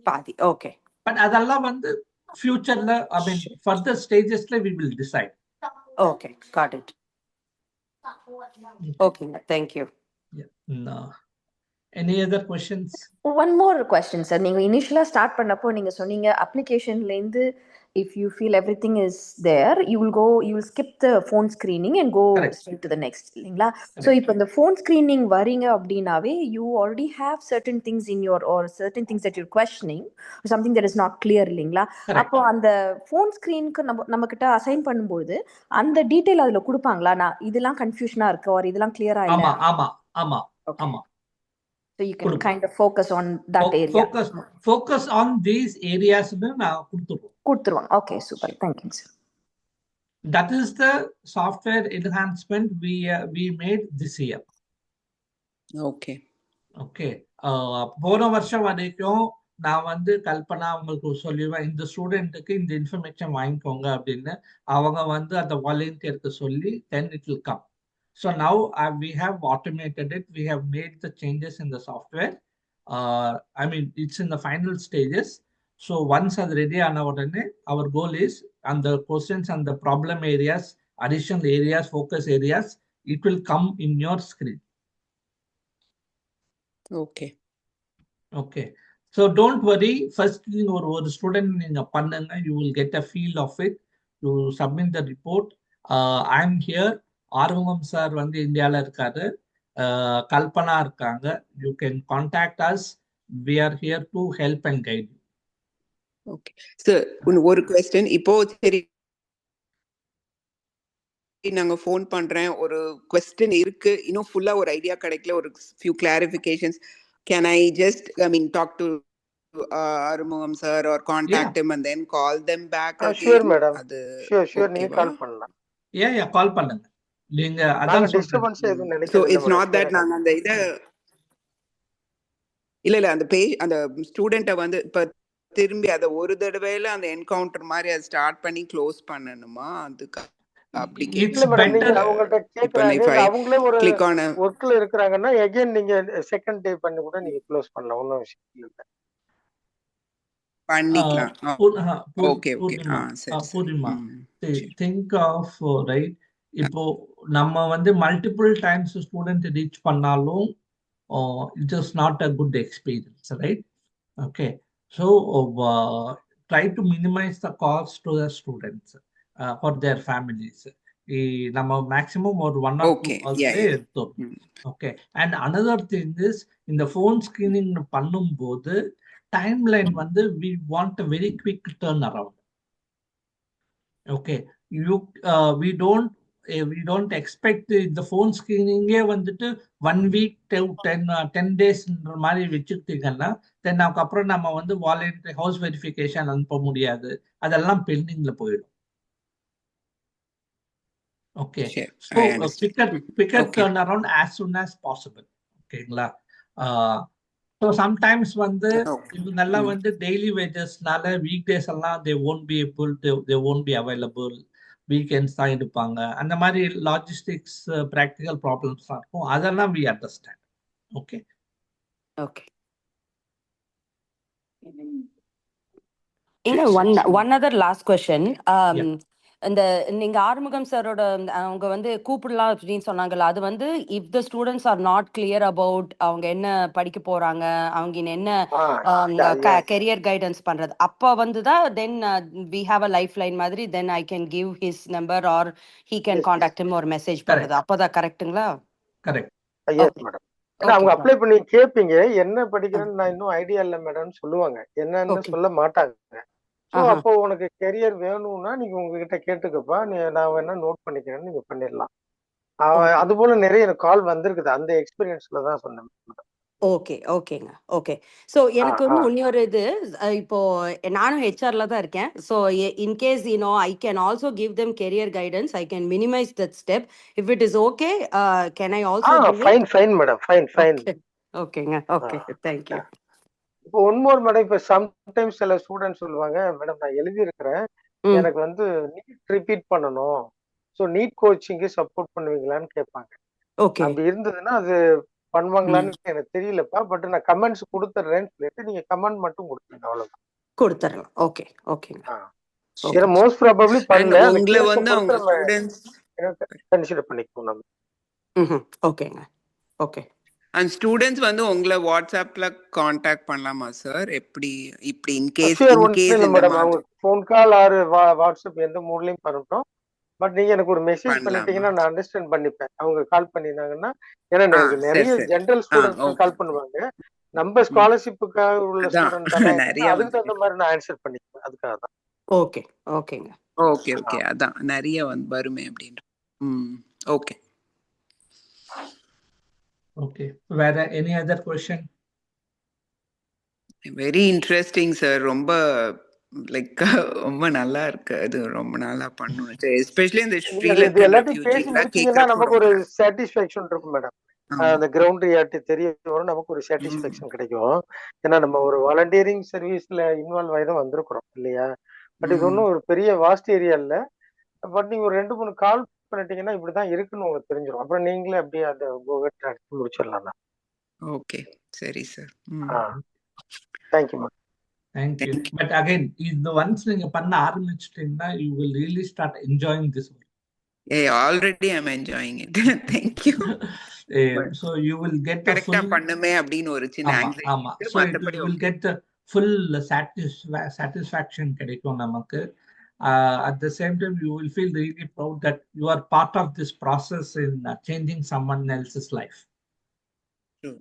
பாதி. ஓகே. but அதெல்லாம் வந்து futureல I mean further stagesல we will decide. Okay got it. ஓகேங்க, thank you. Yeah. No. Any other questions? One more question sir. நீங்கள் இனிஷியலாக start பண்ணப்போ நீங்கள் சொன்னீங்க அப்ளிகேஷன்லேருந்து if you feel everything is there, you will skip the phone screening and go Correct. straight to the next இல்லைங்களா? So Correct. இப்போ இந்த phone screening வரீங்க அப்படின்னாவே you already have certain things in your or certain things that you're questioning or something that is not clear இல்லைங்களா? Correct. அப்போ அந்த phone screenக்கு நம்ம கிட்ட அசைன் பண்ணும்போது அந்த டீடைல் அதுல கொடுப்பாங்களா? நான் இதெல்லாம் கன்ஃபியூஷனா இருக்கு or இதெல்லாம் கிளியரா இல்ல? ஆமா ஆமா ஆமா Okay. ஆமா So you can கொடுப்போம். kind of focus on that area. Focus on these areas நான் கொடுத்துருவோம். கொடுத்துருவாங்க. Okay, super. Thank you, sir. That is the software enhancement we made this year. Okay okay. போன வருஷம் வரைக்கும் நான் வந்து கல்பனா உங்களுக்கு சொல்லுவேன், இந்த ஸ்டூடெண்ட்டுக்கு இந்த இன்ஃபர்மேஷன் வாங்கிக்கோங்க அப்படின்னு அவங்க வந்து அந்த வாலண்டியருக்கு சொல்லி then it will come. So now we have automated it. We have made the changes in the software. I mean, it's in the final stages. So once it's ready, our goal is on the questions and the problem areas, additional areas, focus areas, it will come in your screen. Okay Okay. So don't worry. First thing, ஒரு student நீங்க பண்ணுங்க, you will get a feel of it. You submit the report. I'm here. Arumugam sir வந்து இந்தியால இருக்காரு, கல்பனா இருக்காங்க. You can contact us. We are here to help and guide you. Okay sir, ஒரு question. இப்போ சரி நாங்க ஃபோன் பண்றேன், ஒரு क्वेश्चन இருக்கு, இன்னும் ஃபுல்லா ஒரு ஐடியா கிடைக்கல, ஒரு few clarifications. Can I just talk to Arumugam sir or contact him and then call them back again? Sure madam. அது Sure நீங்க கால் பண்ணலாம். கால் பண்ணுங்க. நீங்க அதான் டிஸ்டர்பன்ஸ் எதுவும் நினைக்கிறேன். So it's not that நாங்க அந்த இத இல்ல அந்த பேஜ் அந்த ஸ்டூடெண்ட்ட வந்து இப்ப திரும்பி அத ஒரு தடவையில அந்த என்கவுண்டர் மாதிரி அதை ஸ்டார்ட் பண்ணி க்ளோஸ் பண்ணணுமா? அதுக்கு அப்படி அவங்கள்ட்ட கேக்குறாங்க, அவங்களே ஒரு ஒர்க்ல இருக்கிறாங்கன்னா அகைன் நீங்க செகண்ட் டே பண்ணி கூட நீங்க க்ளோஸ் பண்ணலாம், ஒன்னும் விஷயம் இல்ல, பண்ணிக்கலாம். ஓகே புரியுமா? Think of right. இப்போ நம்ம வந்து மல்டிபிள் டைம்ஸ் ஸ்டூடெண்ட் ரீச் பண்ணாலும் it is not a good experience, right? Okay. So try to minimize the cost to the students for their families. நம்ம மேக்ஸிமம் ஒரு 1 or 2 ஹவர்ஸ்லேயே எடுத்தோம். Okay. And another thing is, இந்த phone screening பண்ணும்போது timeline வந்து we want a very quick turnaround. Okay. We don't expect the phone screening வந்துட்டு 1 week to 10 days மாதிரி வச்சுக்கிட்டீங்கன்னா தென் அதுக்கப்புறம் நம்ம வந்து வாலண்டரி ஹவுஸ் வெரிஃபிகேஷன் அனுப்ப முடியாது, அதெல்லாம் பெண்டிங்ல போயிடும். Okay. So pick up turn around as soon as possible. ஓகேங்களா? ஸோ சம்டைம்ஸ் வந்து இவங்கெல்லாம் வந்து டெய்லி வேஜஸ்னால வீக் டேஸ் எல்லாம் they won't be available, weekends தான் இருப்பாங்க, அந்த மாதிரி லாஜிஸ்டிக்ஸ் ப்ராக்டிக்கல் ப்ராப்ளம்ஸ் தான் இருக்கும், அதெல்லாம் we understand. Okay. One other last question. இந்த நீங்க ஆறுமுகம் சாரோட அவங்க வந்து கூப்பிடலாம் அப்படின்னு சொன்னாங்கல்ல, அது வந்து if the students are not clear about அவங்க என்ன படிக்க போறாங்க, அவங்க என்ன கெரியர் கைடன்ஸ் பண்றது, அப்ப வந்துதான் then we have a lifeline மாதிரி, then I can give his number or he can contact him ஒரு மெசேஜ் பண்றது, அப்பதான் கரெக்ட்டுங்களா? கரெக்ட். மேடம் அவங்க அப்ளை பண்ணி கேட்பீங்க, என்ன படிக்கிறேன்னு நான் இன்னும் ஐடியா இல்லை மேடம் சொல்லுவாங்க, என்னன்னு சொல்ல மாட்டாங்க. ஸோ அப்போ உனக்கு கெரியர் வேணும்னா நீங்க உங்ககிட்ட கேட்டுக்கப்பா, நான் வேணா நோட் பண்ணிக்கிறேன்னு நீங்க பண்ணிடலாம். அது போல நிறைய கால் வந்திருக்குது, அந்த எக்ஸ்பீரியன்ஸ்ல தான் சொன்னேன். ஓகேங்க. ஓகே. ஸோ எனக்கு வந்து இன்னொரு இது, இப்போ நானும் ஹெச்ஆர்ல தான் இருக்கேன். So in case I can also give them career guidance, I can minimise that step if it is okay. Can I also? Fine madam, fine. ஓகேங்க. Okay, thank you. இப்போ ஒன் மோர் மேடம், இப்போ சம்டைம்ஸ் சில ஸ்டூடெண்ட்ஸ் சொல்லுவாங்க, madam நான் எழுதி இருக்கிறேன், எனக்கு வந்து நீட் ரிப்பீட் பண்ணணும், ஸோ நீட் கோச்சிங்கு சப்போர்ட் பண்ணுவீங்களான்னு கேட்பாங்க. அப்படி இருந்ததுன்னா அது பண்ணுவாங்களான்னு எனக்கு தெரியலப்பா, பட் நான் கமெண்ட்ஸ் கொடுத்துட்றேன்னு சொல்லிட்டு நீங்க கமெண்ட் மட்டும் கொடுத்துருங்க, அவ்வளவுதான். கொடுத்துறலாம். ஓகேங்க. ஏன்னா மோஸ்ட் ப்ராபபிலி பண்ணல, உங்களை வந்து அவங்க ஸ்டூடண்ட்ஸ் கன்சிடர் பண்ணிக்கணும் நம்ம. ஓகேங்க. ஓகே. அண்ட் ஸ்டூடெண்ட்ஸ் வந்து உங்களை வாட்ஸ்அப்ல காண்டாக்ட் பண்ணலாமா சார்? எப்படி இப்படி இன்கேஸ் ஷூர் ஒன்றும் இன்கேஸ் இல்லை இந்த மேடம். அவங்க மாதிரி ஃபோன் கால் ஆர் வாட்ஸ்அப் எந்த மூட்லையும் பண்ணட்டும். பட் நீங்க எனக்கு ஒரு மெசேஜ் பண்ணலாமா? பண்ணிட்டீங்கன்னா நான் அண்டர்ஸ்டாண்ட் பண்ணிப்பேன். அவங்க கால் பண்ணினாங்கன்னா, ஏன்னா ஆ எனக்கு சரி நிறைய சரி. ஜென்ரல் ஸ்டூடெண்ட் ஓகே கால் பண்ணுவாங்க. நம்ம ஸ்காலர்ஷிப்புக்காக உள்ள அதான் ஸ்டூடெண்ட் தானே, நிறைய அதுக்கு வந்து தகுந்த மாதிரி நான் ஆன்சர் பண்ணிக்குவேன். அதுக்காக தான். ஓகே ஓகேங்க. ஓகே ஓகே அதான் நிறைய வந்து வருமே அப்படின்ற. Okay Okay. Were any other question? Very interesting sir. ரொம்ப லைக் ரொம்ப நல்லா இருக்கு. அது ரொம்ப நாளா பண்ணணும். எஸ்பெஷலி இந்த இது ஸ்ரீலங்கன் எல்லாத்தையும் பேசி ரெஃப்யூஜி எல்லாம் முடிச்சீங்கன்னா கேட்கறப்போ நமக்கு ரொம்ப ஒரு நல்லா. சாட்டிஸ்ஃபேக்ஷன் இருக்கும் மேடம். ஆமா. அந்த கிரவுண்ட் ரியாலிட்டி தெரிய வரும், நமக்கு ஒரு ம். சாட்டிஸ்ஃபேக்ஷன் கிடைக்கும். ஏன்னா நம்ம ஒரு வாலண்டியரிங் சர்வீஸ்ல இன்வால்வ் ஆகி தான் வந்திருக்கிறோம் இல்லையா? பட் இது ம். ஒன்றும் ஒரு பெரிய வாஸ்ட் ஏரியா இல்லை. பட் நீங்க ஒரு 2-3 கால் பண்ணிட்டீங்கன்னா இப்படிதான் இருக்குன்னு உங்களுக்கு தெரிஞ்சிடும். அப்புறம் நீங்களே அப்படியே அந்த எடுத்து முடிச்சிடலாம் தான். ஓகே சரி sir. Thank you ma'am. Thank you. Thank you. But again, the once நீங்க பண்ண ஆரம்பிச்சிட்டீங்கன்னா you will really start enjoying this work. Already I'm enjoying it. Thank you. So you will get a கரெக்டா full பண்ணுமே அப்படின்னு ஒரு சின்ன ஆமா anxiety ஆமா. இருக்கு. So it மத்தபடி will okay. get a full satisfaction கிடைக்கும் நமக்கு. At the same time, you will feel really proud that you are part of this process in changing someone else's life. True.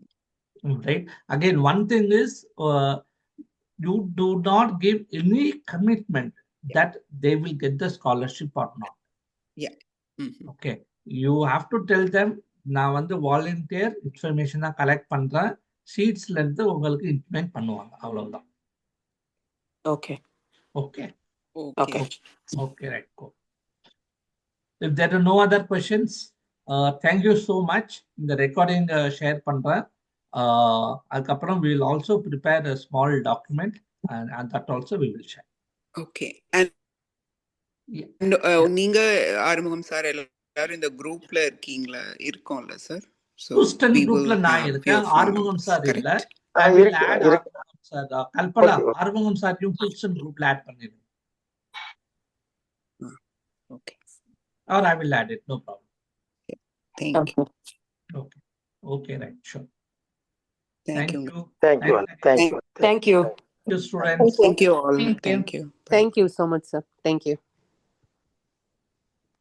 Right? Again, one thing is you do not give any commitment that they will get the scholarship or not. Yeah. Okay. You have to tell them, நான் வந்து volunteer information தான் collect பண்றேன், சீட்ஸ்ல இருந்து உங்களுக்கு intimate பண்ணுவாங்க, அவ்வளவுதான். Okay Okay. Okay. Okay, right. Cool. If there are no other questions, thank you so much. இந்த recording share பண்றேன். அதுக்கப்புறம் we will also prepare a small document and that also we will share. Okay. And நீங்க Arumugam sir எல்லாரும் இந்த குரூப்ல இருக்கோம்ல sir? So Houston we குரூப்ல will நான் have இருக்கேன், your phone Arumugam numbers. Sir இல்ல. Correct. I will இருக்கு add இருக்கு. Arumugam sir, Kalpana okay Arumugam sir Houston குரூப்ல ஆட் பண்ணிடுங்க. Okay. Or I will add it, no problem. Thank you. Okay. Okay, right, sure. Thank Thank you. you. Thank you Thank thank you thank you. you, students. Thank you all. Thank you. Thank you. Thank you so much, sir. Thank you.